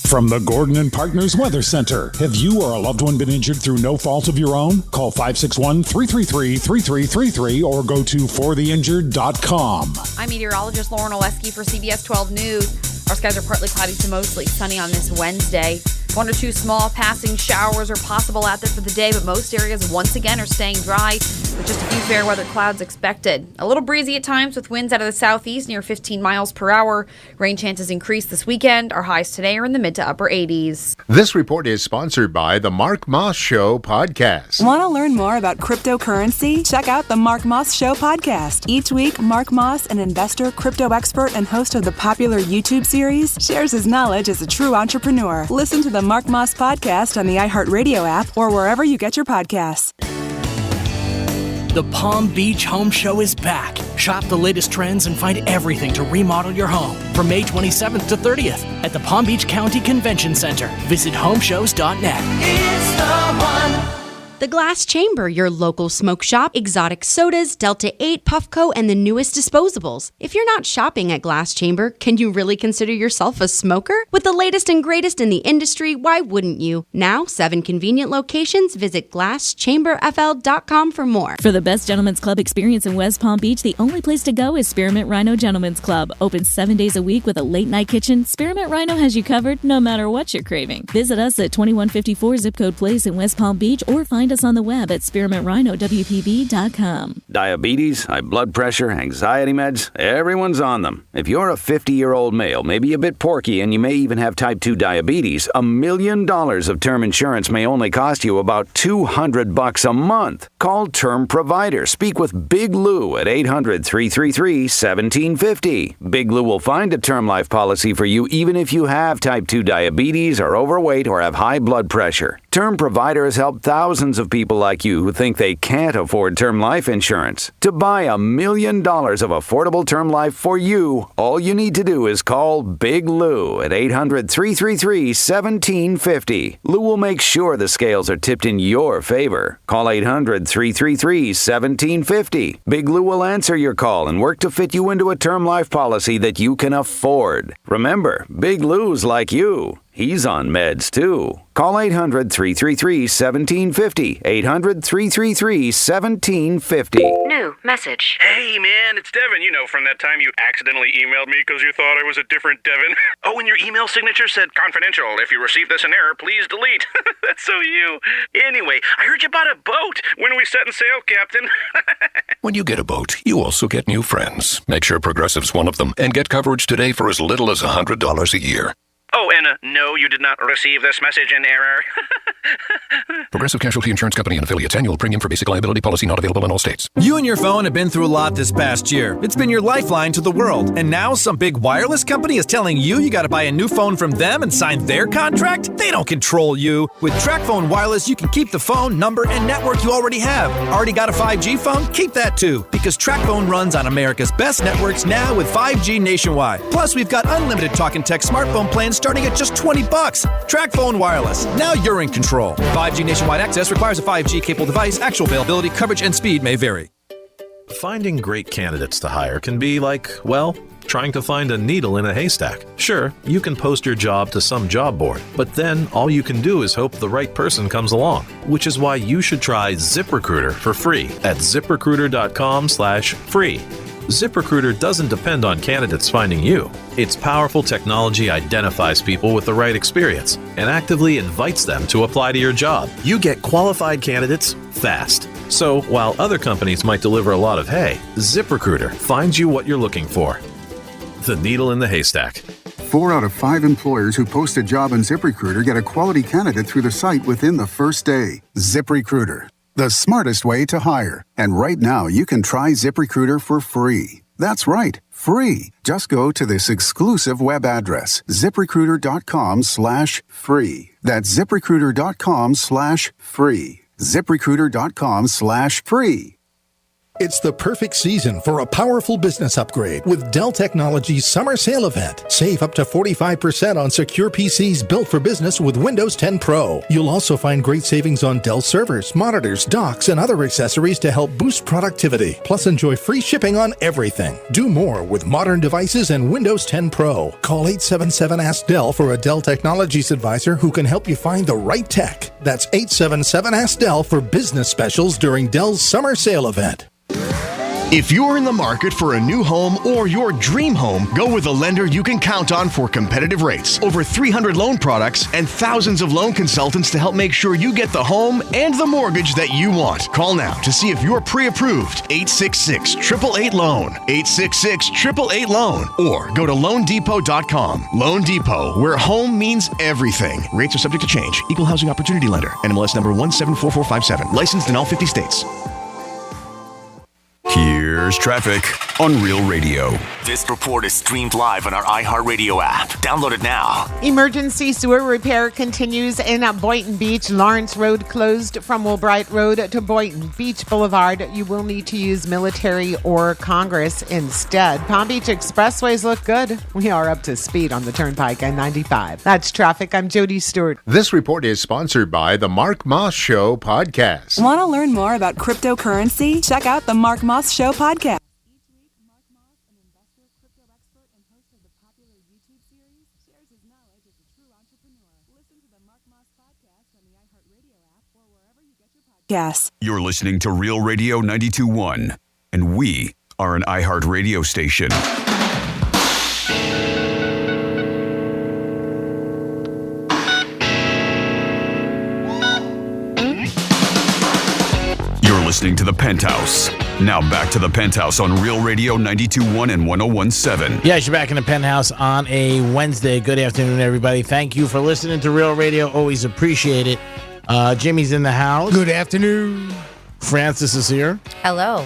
Speaker 24: From the Gordon and Partners Weather Center. Have you or a loved one been injured through no fault of your own? Call 561-333-3333 or go to fortheinjured.com.
Speaker 2: I'm meteorologist Lauren Oleski for CBS 12 News. Our skies are partly cloudy to mostly sunny on this Wednesday. 1 or 2 small passing showers are possible out there for the day, but most areas once again are staying dry with just a few fair weather clouds expected. A little breezy at times with winds out of the southeast near 15 miles per hour. Rain chances increase this weekend. Our highs today are in the mid to upper 80s.
Speaker 10: This report is sponsored by the Mark Moss Show podcast.
Speaker 11: Want to learn more about cryptocurrency? Check out the Mark Moss Show podcast. Each week, Mark Moss, an investor, crypto expert, and host of the popular YouTube series, shares his knowledge as a true entrepreneur. Listen to the Mark Moss podcast on the iHeartRadio app or wherever you get your podcasts.
Speaker 5: The Palm Beach Home Show is back. Shop the latest trends and find everything to remodel your home from May 27th to 30th at the Palm Beach County Convention Center. Visit homeshows.net.
Speaker 6: It's the one.
Speaker 3: The Glass Chamber, your local smoke shop, exotic sodas, Delta 8, Puffco, and the newest disposables. If you're not shopping at Glass Chamber, can you really consider yourself a smoker? With the latest and greatest in the industry, why wouldn't you? Now, 7 convenient locations. Visit glasschamberfl.com for more.
Speaker 4: For the best gentlemen's club experience in West Palm Beach, the only place to go is Spearmint Rhino Gentlemen's Club. Open 7 days a week with a late-night kitchen, Spearmint Rhino has you covered no matter what you're craving. Visit us at 2154 Zip Code Place in West Palm Beach or find us on the web at spearmintrhinowpb.com.
Speaker 6: Diabetes, high blood pressure, anxiety meds, everyone's on them. If you're a 50-year-old male, maybe a bit porky, and you may even have type 2 diabetes, $1 million of term insurance may only cost you about $200 a month. Call Term Provider. Speak with Big Lou at 800-333-1750. Big Lou will find a term life policy for you even if you have type 2 diabetes, are overweight, or have high blood pressure. Term Provider has helped thousands of people like you who think they can't afford term life insurance. To buy $1 million of affordable term life for you, all you need to do is call Big Lou at 800-333-1750. Lou will make sure the scales are tipped in your favor. Call 800-333-1750. Big Lou will answer your call and work to fit you into a term life policy that you can afford. Remember, Big Lou's like you. He's on meds, too. Call 800-333-1750. 800-333-1750.
Speaker 8: New message.
Speaker 13: Hey, man, it's Devin. You know, from that time you accidentally emailed me because you thought I was a different Devin. Oh, and your email signature said confidential. If you received this in error, please delete. That's so you. Anyway, I heard you bought a boat. When are we setting sail, Captain?
Speaker 16: When you get a boat, you also get new friends. Make sure Progressive's one of them and get coverage today for as little as $100 a year.
Speaker 13: Oh, and no, you did not receive this message in error.
Speaker 16: Progressive Casualty Insurance Company and affiliates. Annual premium for basic liability policy not available in all states.
Speaker 27: You and your phone have been through a lot this past year. It's been your lifeline to the world. And now some big wireless company is telling you got to buy a new phone from them and sign their contract? They don't control you. With TracFone Wireless, you can keep the phone, number, and network you already have. Already got a 5G phone? Keep that too. Because TracFone runs on America's best networks now with 5G nationwide. Plus, we've got unlimited talk and text smartphone plans starting at just $20. TracFone Wireless. Now you're in control. 5G nationwide access requires a 5G capable device. Actual availability, coverage, and speed may vary.
Speaker 28: Finding great candidates to hire can be like, well, trying to find a needle in a haystack. Sure, you can post your job to some job board, but then all you can do is hope the right person comes along, which is why you should try ZipRecruiter for free at ZipRecruiter.com/free. ZipRecruiter doesn't depend on candidates finding you. Its powerful technology identifies people with the right experience and actively invites them to apply to your job. You get qualified candidates fast. So while other companies might deliver a lot of hay, ZipRecruiter finds you what you're looking for. The needle in the haystack.
Speaker 29: 4 out of 5 employers who post a job on ZipRecruiter get a quality candidate through the site within the first day. ZipRecruiter, the smartest way to hire. And right now, you can try ZipRecruiter for free. That's right, free. Just go to this exclusive web address, ZipRecruiter.com/free. That's ZipRecruiter.com/free. ZipRecruiter.com/free.
Speaker 21: It's the perfect season for a powerful business upgrade with Dell Technologies Summer Sale Event. Save up to 45% on secure PCs built for business with Windows 10 Pro. You'll also find great savings on Dell servers, monitors, docks, and other accessories to help boost productivity. Plus, enjoy free shipping on everything. Do more with modern devices and Windows 10 Pro. Call 877-ASK-DELL for a Dell Technologies advisor who can help you find the right tech. That's 877-ASK-DELL for business specials during Dell's Summer Sale Event.
Speaker 22: If you're in the market for a new home or your dream home, go with a lender you can count on for competitive rates. Over 300 loan products and thousands of loan consultants to help make sure you get the home and the mortgage that you want. Call now to see if you're pre-approved. 866-888-LOAN. 866-888-LOAN. Or go to LoanDepot.com. Loan Depot, where home means everything. Rates are subject to change. Equal Housing Opportunity Lender. NMLS number 174457. Licensed in all 50 states.
Speaker 7: Here's traffic. on Real Radio.
Speaker 1: This report is streamed live on our iHeartRadio app. Download it now.
Speaker 8: Emergency sewer repair continues in Boynton Beach. Lawrence Road closed from Woolbright Road to Boynton Beach Boulevard. You will need to use Military or Congress instead. Palm Beach expressways look good. We are up to speed on the Turnpike and 95. That's traffic. I'm Jody Stewart.
Speaker 10: This report is sponsored by the Mark Moss Show podcast.
Speaker 11: Want to learn more about cryptocurrency? Check out the Mark Moss Show podcast. Yes.
Speaker 7: You're listening to Real Radio 92.1, and we are an iHeart radio station. You're listening to the Penthouse. Now back to the Penthouse on Real Radio 92.1 and 101.7.
Speaker 14: Yes, you're back in the Penthouse on a Wednesday. Good afternoon, everybody. Thank you for listening to Real Radio. Always appreciate it. Jimmy's in the house.
Speaker 15: Good afternoon.
Speaker 14: Francis is here.
Speaker 12: Hello.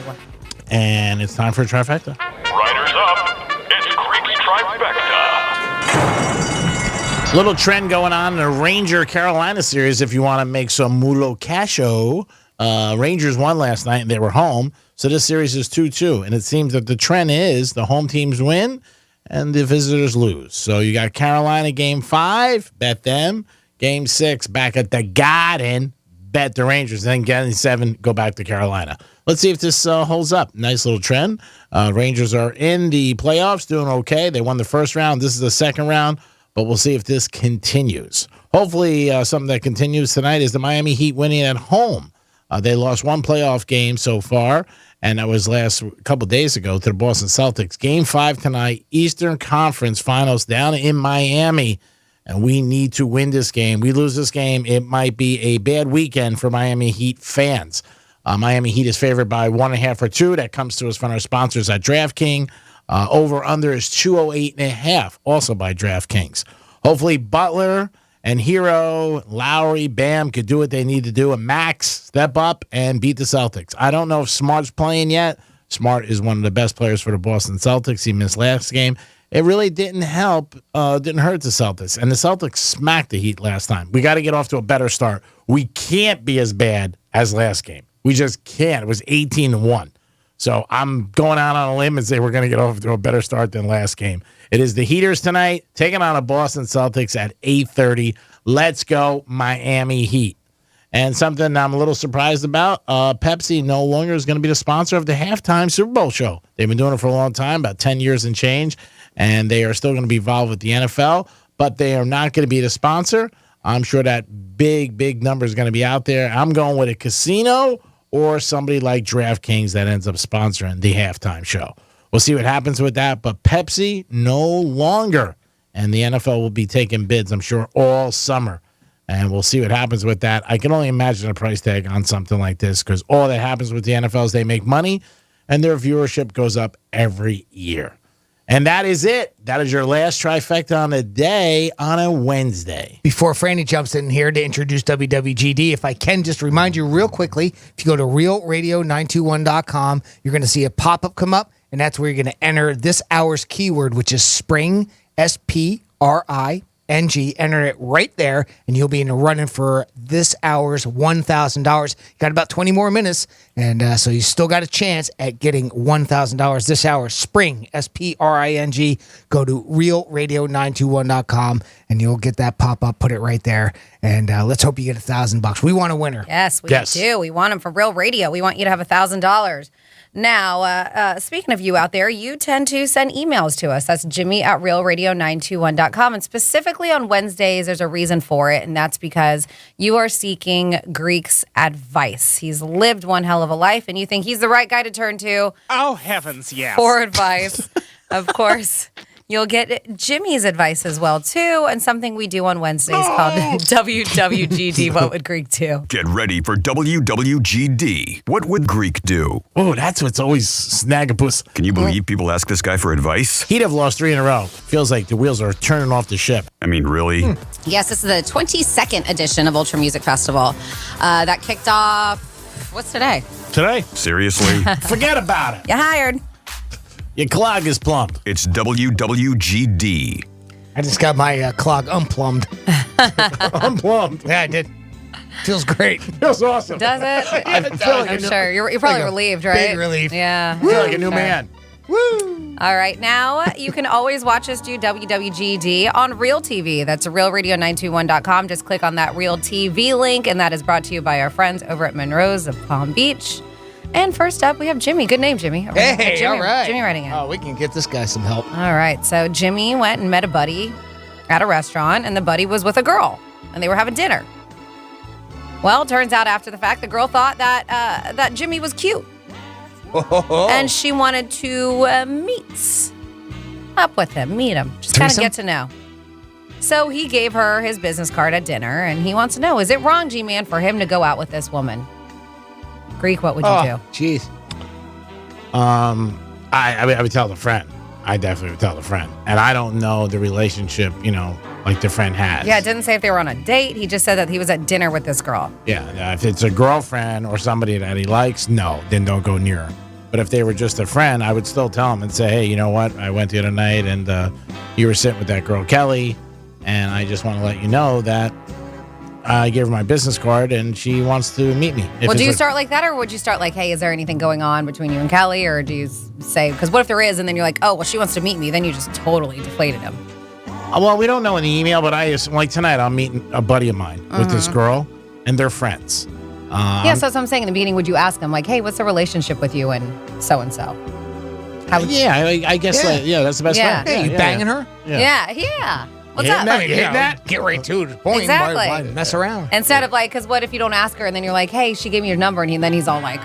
Speaker 14: And it's time for a trifecta.
Speaker 7: Riders up. It's Creaky Trifecta.
Speaker 14: Little trend going on in the Ranger Carolina series if you want to make some mulo casho. Rangers won last night and they were home. So this series is 2-2. And it seems that the trend is the home teams win and the visitors lose. So you got Carolina game 5, bet them. Game 6, back at the Garden, bet the Rangers. Then game 7, go back to Carolina. Let's see if this holds up. Nice little trend. Rangers are in the playoffs, doing okay. They won the first round. This is the second round, but we'll see if this continues. Hopefully, something that continues tonight is the Miami Heat winning at home. They lost one playoff game so far, and that was last couple days ago to the Boston Celtics. Game 5 tonight, Eastern Conference Finals down in Miami. And we need to win this game. We lose this game, it might be a bad weekend for Miami Heat fans. Miami Heat is favored by 1.5 or 2. That comes to us from our sponsors at DraftKings. Over-under is 208.5, also by DraftKings. Hopefully Butler and Hero, Lowry, Bam could do what they need to do. And Max step up and beat the Celtics. I don't know if Smart's playing yet. Smart is one of the best players for the Boston Celtics. He missed last game. It really didn't help, didn't hurt the Celtics. And the Celtics smacked the Heat last time. We got to get off to a better start. We can't be as bad as last game. We just can't. It was 18-1. So I'm going out on a limb and say we're going to get off to a better start than last game. It is the Heaters tonight, taking on the Boston Celtics at 8:30. Let's go, Miami Heat. And something I'm a little surprised about, Pepsi no longer is going to be the sponsor of the halftime Super Bowl show. They've been doing it for a long time, about 10 years and change. And they are still going to be involved with the NFL, but they are not going to be the sponsor. I'm sure that big number is going to be out there. I'm going with a casino or somebody like DraftKings that ends up sponsoring the halftime show. We'll see what happens with that, but Pepsi no longer. And the NFL will be taking bids, I'm sure, all summer. And we'll see what happens with that. I can only imagine a price tag on something like this because all that happens with the NFL is they make money and their viewership goes up every year. And that is it. That is your last trifecta on the day on a Wednesday.
Speaker 15: Before Franny jumps in here to introduce WWGD, if I can just remind you real quickly, if you go to realradio921.com, you're going to see a pop-up come up, and that's where you're going to enter this hour's keyword, which is spring, SPRING. Enter it right there, and you'll be in the running for this hour's $1,000. You got about 20 more minutes, and so you still got a chance at getting $1,000 this hour. Spring, SPRING. Go to realradio921.com, and you'll get that pop-up. Put it right there, and let's hope you get $1,000. We want a winner.
Speaker 12: Yes, we do. We want them for Real Radio. We want you to have $1,000. Now, speaking of you out there, you tend to send emails to us. That's Jimmy at realradio921.com. And specifically on Wednesdays, there's a reason for it, and that's because you are seeking Greek's advice. He's lived one hell of a life, and you think he's the right guy to turn to.
Speaker 9: Oh, heavens, yes.
Speaker 12: For advice. Of course, you'll get Jimmy's advice as well, too, and something we do on Wednesdays called WWGD, What Would Greek Do?
Speaker 7: Get ready for WWGD, What Would Greek Do?
Speaker 14: Oh, that's what's always snaggapus.
Speaker 7: Can you believe people ask this guy for advice?
Speaker 14: He'd have lost 3 in a row. Feels like the wheels are turning off the ship.
Speaker 7: I mean, really?
Speaker 12: Yes, this is the 22nd edition of Ultra Music Festival. That kicked off, what's today?
Speaker 14: Today.
Speaker 7: Seriously?
Speaker 14: Forget about it.
Speaker 12: You hired.
Speaker 14: Your clog is plumbed.
Speaker 7: It's WWGD.
Speaker 15: I just got my clog unplumbed.
Speaker 14: Unplumbed.
Speaker 15: Yeah, I did. Feels great.
Speaker 14: Feels awesome.
Speaker 12: Does it?
Speaker 15: I feel like
Speaker 12: I'm sure. You're probably relieved, right?
Speaker 15: Big relief.
Speaker 12: Yeah.
Speaker 14: I feel like a new man.
Speaker 15: Woo!
Speaker 12: All right, now you can always watch us do WWGD on Real TV. That's realradio921.com. Just click on that Real TV link, and that is brought to you by our friends over at Monroe's of Palm Beach. And first up, we have Jimmy. Good name, Jimmy.
Speaker 15: Hey,
Speaker 12: Jimmy,
Speaker 15: all right.
Speaker 12: Jimmy writing in.
Speaker 15: Oh, we can get this guy some help.
Speaker 12: All right, so Jimmy went and met a buddy at a restaurant, and the buddy was with a girl, and they were having dinner. Well, turns out after the fact, the girl thought that Jimmy was cute. And she wanted to meet up with him, meet him, just kind of get to know. So he gave her his business card at dinner, and he wants to know, is it wrong, G-Man, for him to go out with this woman? Greek, what would you do?
Speaker 15: Jeez.
Speaker 14: I would tell the friend. I definitely would tell the friend. And I don't know the relationship, like the friend has.
Speaker 12: Yeah, it didn't say if they were on a date. He just said that he was at dinner with this girl.
Speaker 14: Yeah, if it's a girlfriend or somebody that he likes, no, then don't go near her. But if they were just a friend, I would still tell him and say, hey, you know what? I went the other night and you were sitting with that girl, Kelly, and I just want to let you know that I gave her my business card and she wants to meet me.
Speaker 12: Well, do you start like that, or would you start like, hey, is there anything going on between you and Kelly? Or do you say, because what if there is, and then you're like, oh, well, she wants to meet me. Then you just totally deflated him.
Speaker 14: Well, we don't know in the email, but like tonight, I'm meeting a buddy of mine with this girl, and they're friends.
Speaker 12: Yeah, so that's what I'm saying in the beginning. Would you ask him, like, hey, what's the relationship with you and so-and-so?
Speaker 14: I guess, that's the best way.
Speaker 15: Hey, you banging her?
Speaker 12: Yeah. What's up?
Speaker 15: Get right to the point.
Speaker 12: Exactly.
Speaker 15: Why mess around?
Speaker 12: Instead of like, because what if you don't ask her and then you're like, hey, she gave me your number, and then he's all like,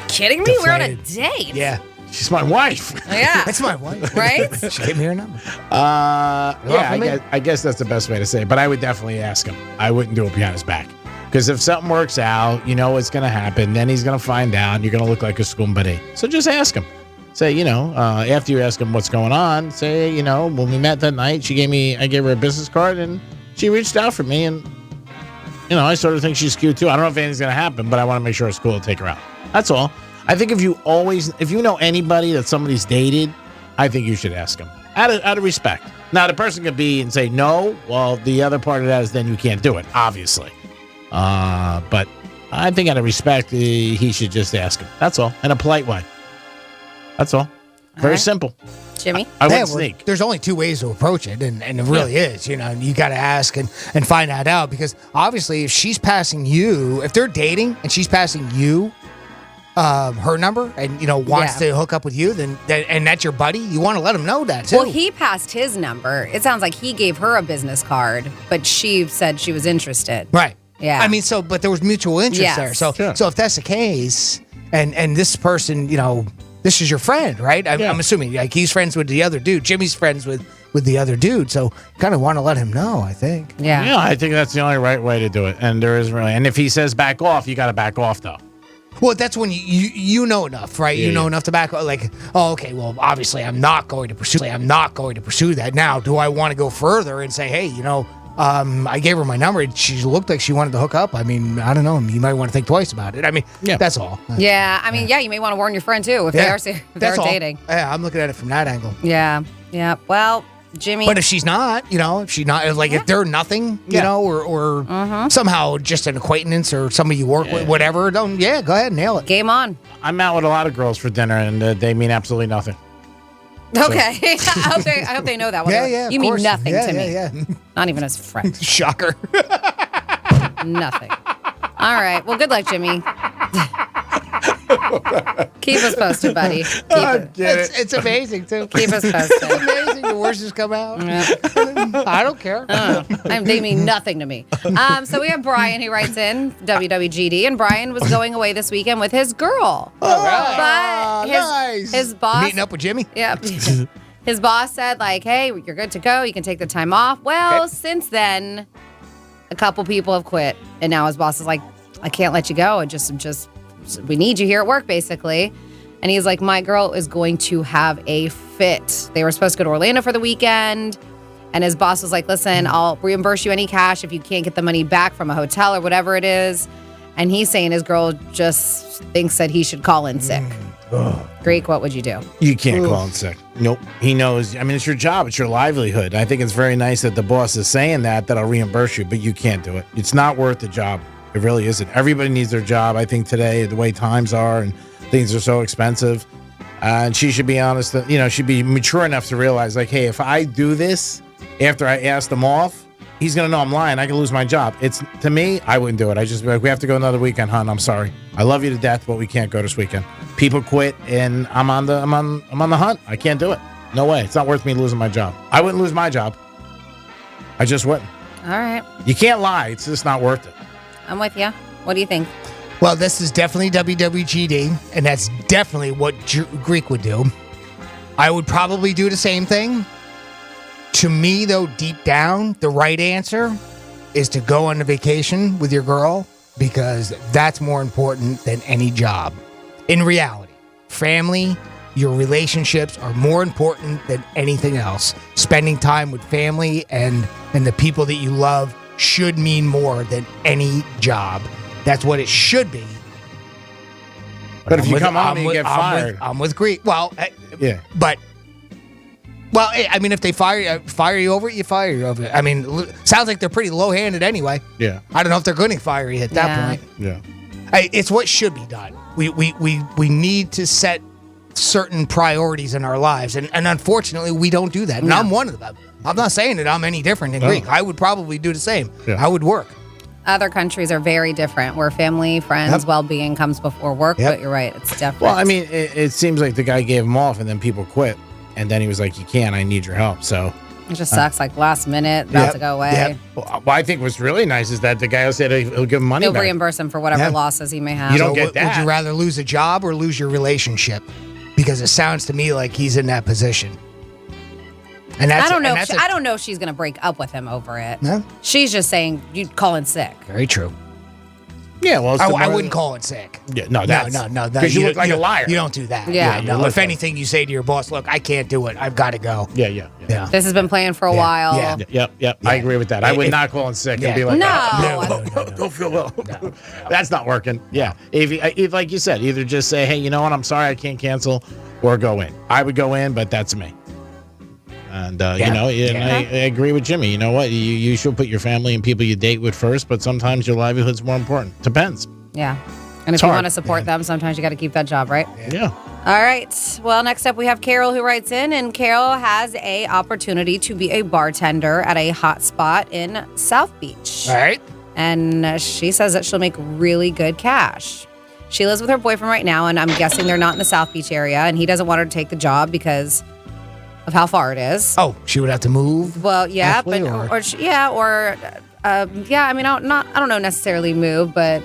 Speaker 12: kidding me? We're on a date.
Speaker 15: Yeah.
Speaker 14: She's my wife.
Speaker 12: Yeah.
Speaker 15: That's my wife.
Speaker 12: Right?
Speaker 15: She gave me her number.
Speaker 14: I guess that's the best way to say it. But I would definitely ask him. I wouldn't do it behind his back. Because if something works out, you know what's going to happen. Then he's going to find out, and you're going to look like a scumbag. So just ask him. Say, after you ask him what's going on, say, when we met that night, I gave her a business card, and she reached out for me, and, I sort of think she's cute, too. I don't know if anything's going to happen, but I want to make sure it's cool to take her out. That's all. I think if you know anybody that somebody's dated, I think you should ask them out of respect. Now, the person could be and say no. Well, the other part of that is then you can't do it, obviously. But I think out of respect, he should just ask him. That's all. In a polite way. That's all. Very simple.
Speaker 12: Jimmy?
Speaker 14: I wouldn't sneak.
Speaker 15: There's only two ways to approach it, and it really is. You got to ask and find that out, because obviously if she's passing you, if they're dating and she's passing you her number and, wants to hook up with you, then and that's your buddy, you want to let him know that, too.
Speaker 12: Well, he passed his number. It sounds like he gave her a business card, but she said she was interested.
Speaker 15: Right.
Speaker 12: Yeah.
Speaker 15: I mean, but there was mutual interest there. So if that's the case, and this person, this is your friend, right? I'm assuming like he's friends with the other dude. Jimmy's friends with the other dude. So you kind of want to let him know, I think.
Speaker 12: Yeah.
Speaker 14: Yeah, I think that's the only right way to do it. And there isn't really. And if he says back off, you got to back off, though.
Speaker 15: Well, that's when you know enough, right?
Speaker 14: Yeah,
Speaker 15: you know enough to back off. Like, oh, okay, well, obviously I'm not going to pursue that. Now, do I want to go further and say, hey, I gave her my number. She looked like she wanted to hook up. I mean, I don't know. You might want to think twice about it. I mean, that's all.
Speaker 12: Yeah. I mean, you may want to warn your friend, too, if they're dating.
Speaker 15: Yeah, I'm looking at it from that angle.
Speaker 12: Yeah. Yeah. Well, Jimmy.
Speaker 15: But if she's not, if they're nothing, or somehow just an acquaintance or somebody you work with, whatever, go ahead, nail it.
Speaker 12: Game on.
Speaker 14: I'm out with a lot of girls for dinner, and they mean absolutely nothing.
Speaker 12: Okay. So. I hope they know that one.
Speaker 15: Yeah,
Speaker 12: you mean nothing to me.
Speaker 15: Yeah.
Speaker 12: Not even as friend.
Speaker 15: Shocker.
Speaker 12: Nothing. All right. Well, good luck, Jimmy. Keep us posted, buddy.
Speaker 15: It's amazing, too.
Speaker 12: Keep us posted.
Speaker 15: It's amazing. The worst has come out.
Speaker 12: Yeah.
Speaker 15: I don't care.
Speaker 12: They mean nothing to me. So we have Brian who writes in, WWGD, and Brian was going away this weekend with his girl.
Speaker 15: All right.
Speaker 12: But his boss...
Speaker 15: Meeting up with Jimmy?
Speaker 12: Yeah. His boss said, like, hey, you're good to go. You can take the time off. Well, since then, a couple people have quit. And now his boss is like, I can't let you go. We need you here at work, basically. And he's like, my girl is going to have a fit. They were supposed to go to Orlando for the weekend. And his boss was like, listen, I'll reimburse you any cash if you can't get the money back from a hotel or whatever it is. And he's saying his girl just thinks that he should call in sick. Greek, what would you do?
Speaker 14: You can't call in sick. Nope. He knows. I mean, it's your job. It's your livelihood. I think it's very nice that the boss is saying that I'll reimburse you, but you can't do it. It's not worth the job. It really isn't. Everybody needs their job. I think today, the way times are and things are so expensive, and she should be honest, she'd be mature enough to realize, like, hey, if I do this after I asked him off, he's going to know I'm lying. I can lose my job. To me, I wouldn't do it. I just be like, we have to go another weekend, hon. I'm sorry. I love you to death, but we can't go this weekend. People quit, and I'm on the hunt. I can't do it. No way. It's not worth me losing my job. I wouldn't lose my job. I just wouldn't.
Speaker 12: All right.
Speaker 14: You can't lie. It's just not worth it.
Speaker 12: I'm with you. What do you think?
Speaker 15: Well, this is definitely WWGD, and that's definitely what Greek would do. I would probably do the same thing. To me, though, deep down, the right answer is to go on a vacation with your girl, because that's more important than any job. In reality, family, your relationships are more important than anything else. Spending time with family and the people that you love should mean more than any job. That's what it should be.
Speaker 14: But if you come on and you get fired.
Speaker 15: I'm with Greek. Well,
Speaker 14: yeah.
Speaker 15: But, well, I mean, if they fire you over it, you fire you over it. I mean, sounds like they're pretty low-handed anyway.
Speaker 14: Yeah.
Speaker 15: I don't know if they're going to fire you at that point.
Speaker 14: Yeah.
Speaker 15: It's what should be done. We need to set certain priorities in our lives, and unfortunately, we don't do that. And I'm one of them. I'm not saying that I'm any different than Greek. I would probably do the same.
Speaker 14: Yeah.
Speaker 15: I would work.
Speaker 12: Other countries are very different, where family, friends, well-being comes before work. But you're right, it's different.
Speaker 14: Well, I mean, it seems like the guy gave him off, and then people quit, and then he was like, "You can't. I need your help." So
Speaker 12: it just sucks. Like last minute, about to go away.
Speaker 14: Yep. Well, I think what's really nice is that the guy said he'll give him money
Speaker 12: He'll
Speaker 14: back.
Speaker 12: reimburse him for whatever losses he may have.
Speaker 14: You don't get that.
Speaker 15: Would you rather lose a job or lose your relationship? Because it sounds to me like he's in that position. And that's,
Speaker 12: I don't know if she's going to break up with him over it.
Speaker 15: No?
Speaker 12: She's just saying you'd call in sick.
Speaker 15: Very true.
Speaker 14: Yeah, well,
Speaker 15: I wouldn't call it sick.
Speaker 14: Yeah, no, because you look like a liar.
Speaker 15: You don't do that.
Speaker 12: Yeah.
Speaker 15: No. If anything, you say to your boss, "Look, I can't do it. I've got to go."
Speaker 14: Yeah.
Speaker 12: This has been playing for a while.
Speaker 15: Yeah.
Speaker 14: Yep. I agree with that. I would not call in sick and be like,
Speaker 12: No.
Speaker 14: don't feel well. That's not working. Yeah. If like you said, either just say, "Hey, you know what? I'm sorry, I can't cancel," or go in. I would go in, but that's me. And, I agree with Jimmy. You know what? You should put your family and people you date with first, but sometimes your livelihood's more important. Depends.
Speaker 12: Yeah. And if you want to support them, sometimes you got to keep that job, right?
Speaker 14: Yeah.
Speaker 12: All right. Well, next up we have Carol who writes in, and Carol has a opportunity to be a bartender at a hot spot in South Beach.
Speaker 15: All right.
Speaker 12: And she says that she'll make really good cash. She lives with her boyfriend right now, and I'm guessing they're not in the South Beach area, and he doesn't want her to take the job because of how far it is.
Speaker 15: Oh, she would have to move.
Speaker 12: Well, yeah,
Speaker 15: halfway,
Speaker 12: but I mean, I don't know necessarily move, but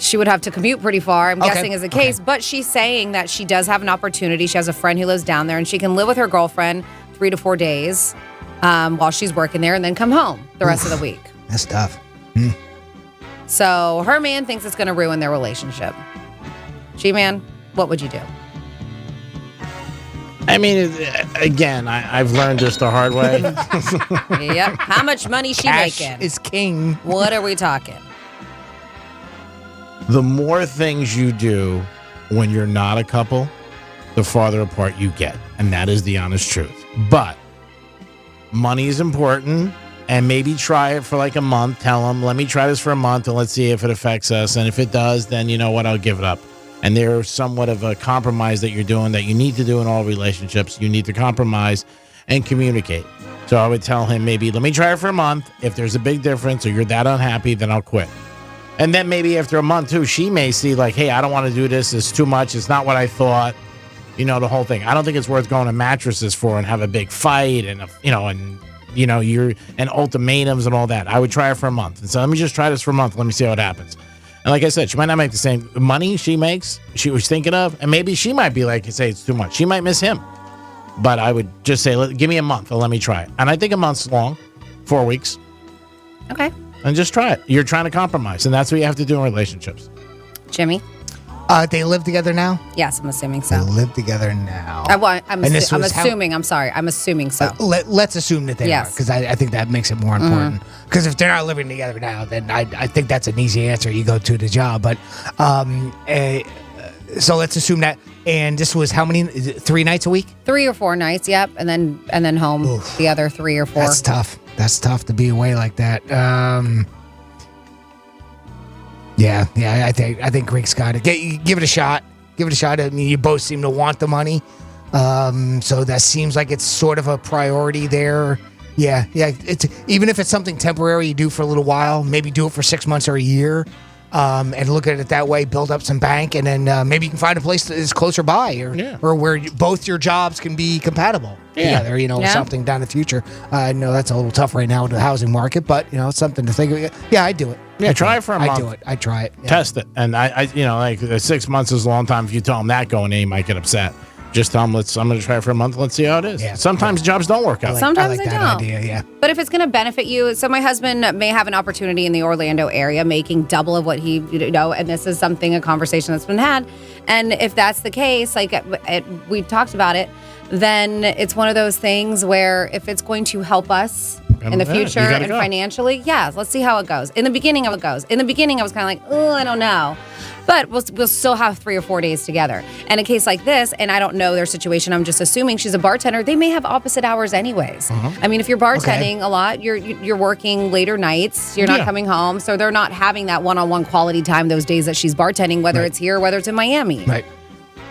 Speaker 12: she would have to commute pretty far. I'm guessing is the case. But she's saying that she does have an opportunity. She has a friend who lives down there, and she can live with her girlfriend 3 to 4 days while she's working there, and then come home the rest of the week.
Speaker 15: That's tough.
Speaker 12: So her man thinks it's going to ruin their relationship. G-Man, what would you do?
Speaker 14: I mean, again, I've learned this the hard way.
Speaker 12: Yep. How much money she
Speaker 15: Cash
Speaker 12: making?
Speaker 15: is king.
Speaker 12: What are we talking?
Speaker 14: The more things you do when you're not a couple, the farther apart you get. And that is the honest truth. But money is important. And maybe try it for like a month. Tell them, let me try this for a month and let's see if it affects us. And if it does, then you know what? I'll give it up. And there's somewhat of a compromise that you're doing that you need to do in all relationships. You need to compromise and communicate. So I would tell him, maybe let me try it for a month. If there's a big difference or you're that unhappy, then I'll quit. And then maybe after a month too, she may see like, hey, I don't want to do this. It's too much. It's not what I thought. You know, the whole thing. I don't think it's worth going to mattresses for and have a big fight and you're and ultimatums and all that. I would try it for a month. And so let me just try this for a month. Let me see how it happens. And like I said, she might not make the same money she makes, she was thinking of, and maybe she might be like, say it's too much. She might miss him. But I would just say, give me a month and let me try it. And I think a month's long, 4 weeks.
Speaker 12: Okay.
Speaker 14: And just try it. You're trying to compromise, and that's what you have to do in relationships.
Speaker 12: Jimmy?
Speaker 15: They live together now?
Speaker 12: Yes, I'm assuming so.
Speaker 15: They live together now.
Speaker 12: I'm assuming so.
Speaker 15: Let's assume that they are, because I think that makes it more important. Because if they're not living together now, then I think that's an easy answer. You go to the job. But So let's assume that. And this was how many? Is it 3 nights a week?
Speaker 12: 3 or 4 nights, yep, and then home the other 3 or 4.
Speaker 15: That's tough. That's tough to be away like that. Yeah. I think Greek's got it. Give it a shot. Give it a shot. I mean, you both seem to want the money, so that seems like it's sort of a priority there. Yeah. It's even if it's something temporary you do for a little while, maybe do it for 6 months or a year. And look at it that way, build up some bank, and then maybe you can find a place that is closer by or where both your jobs can be compatible together, something down the future. I know that's a little tough right now with the housing market, but, it's something to think of. Yeah, I'd do it.
Speaker 14: Yeah, try it for a month.
Speaker 15: I'd do it. I'd try it. Yeah.
Speaker 14: Test it. And I 6 months is a long time. If you tell them that going in, you might get upset. Just tell them, I'm going to try it for a month. Let's see how it is. Yeah. Sometimes jobs don't work out.
Speaker 12: Sometimes
Speaker 15: I like
Speaker 12: they
Speaker 15: that
Speaker 12: don't.
Speaker 15: idea, yeah.
Speaker 12: But if it's going to benefit you, so my husband may have an opportunity in the Orlando area making double of what he, and this is a conversation that's been had. And if that's the case, we talked about it, then it's one of those things where if it's going to help us in the future and financially, let's see how it goes. In the beginning, I was kind of like, oh, I don't know. But we'll still have 3 or 4 days together. And a case like this, and I don't know their situation, I'm just assuming she's a bartender, they may have opposite hours anyways. I mean, if you're bartending a lot, you're working later nights, you're not coming home, so they're not having that one-on-one quality time those days that she's bartending, whether it's here or whether it's in Miami.
Speaker 15: Right.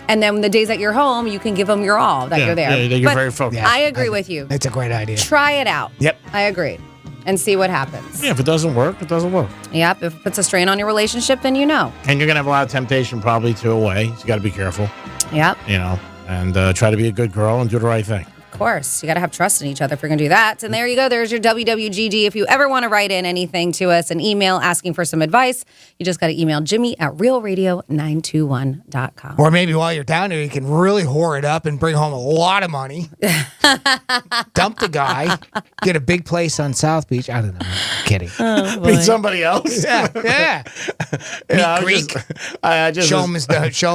Speaker 12: And then the days that you're home, you can give them your all that you're there.
Speaker 14: Yeah, you're very focused.
Speaker 12: I agree with you.
Speaker 15: It's a great idea.
Speaker 12: Try it out.
Speaker 15: Yep.
Speaker 12: I agree. And see what happens.
Speaker 14: Yeah, if it doesn't work, it doesn't work.
Speaker 12: Yep. If it puts a strain on your relationship, then you know.
Speaker 14: And you're going to have a lot of temptation probably to away. So you got to be careful.
Speaker 12: Yep.
Speaker 14: And try to be a good girl and do the right thing.
Speaker 12: Of course. You got to have trust in each other if you're going to do that. And there you go. There's your WWGD. If you ever want to write in anything to us, an email asking for some advice, you just got to email Jimmy at realradio921.com.
Speaker 15: Or maybe while you're down there, you can really whore it up and bring home a lot of money. Dump the guy. Get a big place on South Beach. I don't know. I'm kidding.
Speaker 14: Meet somebody else.
Speaker 15: Yeah. Meet Greek. Show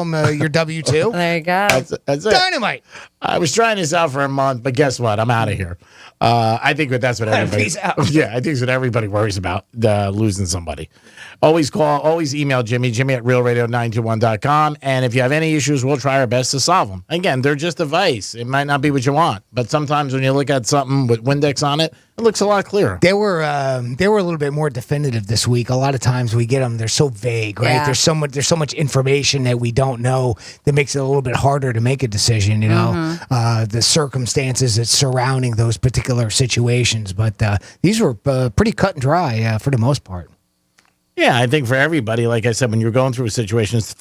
Speaker 15: him your W-2.
Speaker 12: There you go.
Speaker 14: That's it.
Speaker 15: Dynamite.
Speaker 14: I was trying this out for a month, but guess what? I'm out of here. I think that's what everybody.
Speaker 15: Peace out.
Speaker 14: Yeah, I think it's what everybody worries about, losing somebody. Always email Jimmy at realradio921.com. And if you have any issues, we'll try our best to solve them. Again, they're just advice. It might not be what you want, but sometimes when you look at something with Windex on it, it looks a lot clearer.
Speaker 15: They were a little bit more definitive this week. A lot of times we get them, they're so vague, right?
Speaker 12: Yeah.
Speaker 15: There's so much information that we don't know that makes it a little bit harder to make a decision, the circumstances that's surrounding those particular situations. But these were pretty cut and dry for the most part.
Speaker 14: Yeah, I think for everybody, like I said, when you're going through situations,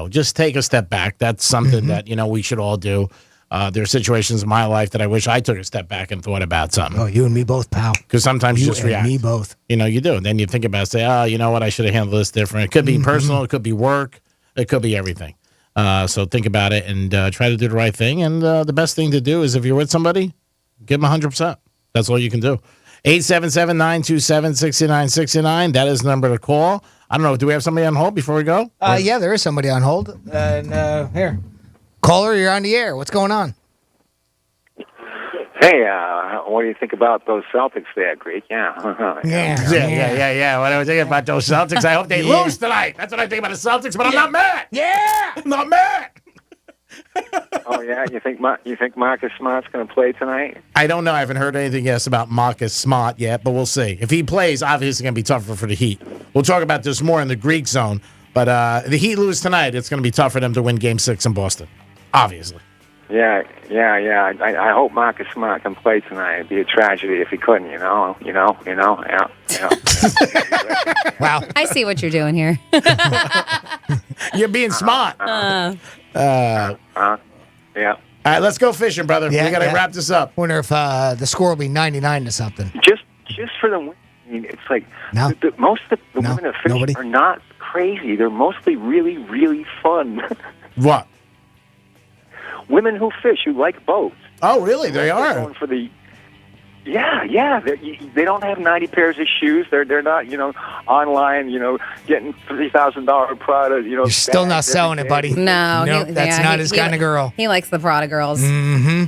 Speaker 14: just take a step back. That's something that, we should all do. There are situations in my life that I wish I took a step back and thought about something.
Speaker 15: Oh, you and me both, pal.
Speaker 14: Because sometimes you just react.
Speaker 15: Me both.
Speaker 14: You do. And then you think about it, say, you know what, I should have handled this different. It could be personal, it could be work, it could be everything. So think about it and try to do the right thing. And the best thing to do is if you're with somebody, give them 100%. That's all you can do. 877-927-6969. That is the number to call. I don't know. Do we have somebody on hold before we go?
Speaker 15: Yeah, there is somebody on hold. Here. Caller, you're on the air. What's going on?
Speaker 9: Hey, what do you think about those Celtics there, Greek? Yeah.
Speaker 14: Yeah. What do I think about those Celtics? I hope they lose tonight. That's what I think about the Celtics, but I'm not mad.
Speaker 15: Yeah.
Speaker 14: I'm not mad.
Speaker 9: Oh, yeah? You think Marcus Smart's going to play tonight?
Speaker 14: I don't know. I haven't heard anything else about Marcus Smart yet, but we'll see. If he plays, obviously going to be tougher for the Heat. We'll talk about this more in the Greek zone, but the Heat lose tonight, it's going to be tough for them to win Game 6 in Boston, obviously.
Speaker 9: Yeah. I hope Marcus Smart can play tonight. It'd be a tragedy if he couldn't, Yeah.
Speaker 15: Wow.
Speaker 12: I see what you're doing here.
Speaker 14: You're being smart.
Speaker 9: Yeah.
Speaker 14: All right, let's go fishing, brother. We got to wrap this up.
Speaker 15: Wonder if the score will be 99 to something.
Speaker 9: Just for the win. I mean, it's like most of the women that fish are not crazy. They're mostly really, really fun.
Speaker 14: What?
Speaker 9: Women who fish, who like boats.
Speaker 14: Oh, really? They are.
Speaker 9: Going for the Yeah. They don't have 90 pairs of shoes. They're not, online, getting $3,000 Prada,
Speaker 15: You're still not selling it, buddy.
Speaker 12: No.
Speaker 15: Nope, that's not his kind of girl.
Speaker 12: He likes the Prada girls.
Speaker 15: Mm-hmm.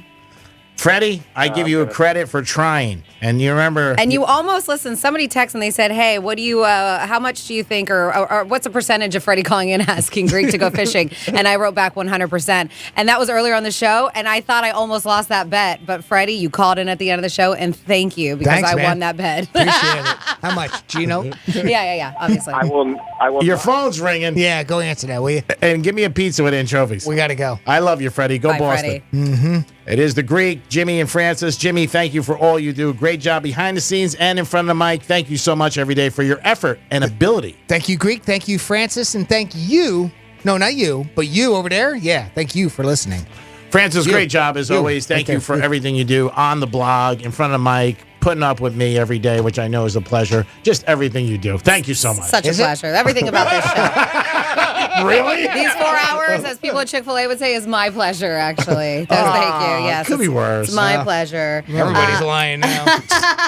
Speaker 14: Freddie, I give you a credit for trying. And you remember...
Speaker 12: And you almost listened. Somebody texted and they said, hey, what do you, how much do you think, or what's the percentage of Freddie calling in asking Greek to go fishing? And I wrote back 100%. And that was earlier on the show, and I thought I almost lost that bet. But Freddie, you called in at the end of the show, and thank you, because
Speaker 15: Thanks,
Speaker 12: I
Speaker 15: man.
Speaker 12: won that bet.
Speaker 15: Appreciate it. How much? Do you know?
Speaker 12: Yeah, obviously.
Speaker 9: I will.
Speaker 14: Your phone's ringing.
Speaker 15: Yeah, go answer that, will you?
Speaker 14: And give me a pizza with anchovies.
Speaker 15: We got to go.
Speaker 14: I love you, Freddie. Go
Speaker 12: Bye,
Speaker 14: Boston.
Speaker 12: Freddie.
Speaker 15: Mm-hmm.
Speaker 14: It is the Greek, Jimmy and Francis. Jimmy, thank you for all you do. Great job behind the scenes and in front of the mic. Thank you so much every day for your effort and ability.
Speaker 15: Thank you, Greek. Thank you, Francis. And thank you. No, not you, but you over there. Yeah, thank you for listening.
Speaker 14: Francis, great job as always. Thank
Speaker 15: Right
Speaker 14: you
Speaker 15: there.
Speaker 14: for everything you do on the blog, in front of the mic, putting up with me every day, which I know is a pleasure. Just everything you do. Thank you so much.
Speaker 12: Such a pleasure. Everything about this show.
Speaker 14: Really?
Speaker 12: These 4 hours, as people at Chick-fil-A would say, is my pleasure, actually. Thank you. Yes.
Speaker 14: Could be worse.
Speaker 12: It's my pleasure.
Speaker 15: Everybody's lying now.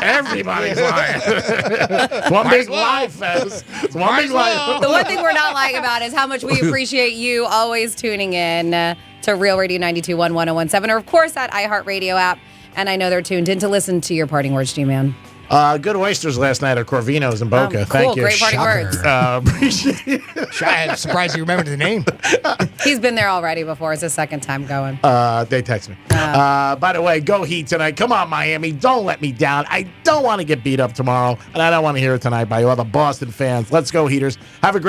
Speaker 14: Everybody's lying. It's one big lie fest. It's one big lie.
Speaker 12: The one thing we're not lying about is how much we appreciate you always tuning in to Real Radio 92.1 1017, or of course that iHeartRadio app. And I know they're tuned in to listen to your parting words, G-Man.
Speaker 14: Good oysters last night at Corvino's in Boca.
Speaker 12: Cool,
Speaker 14: Thank you.
Speaker 12: great parting words.
Speaker 14: Appreciate it.
Speaker 15: I'm surprised you remembered the name.
Speaker 12: He's been there already before. It's his second time going.
Speaker 14: They text me. By the way, go Heat tonight. Come on, Miami. Don't let me down. I don't want to get beat up tomorrow, and I don't want to hear it tonight by all the Boston fans. Let's go, Heaters. Have a great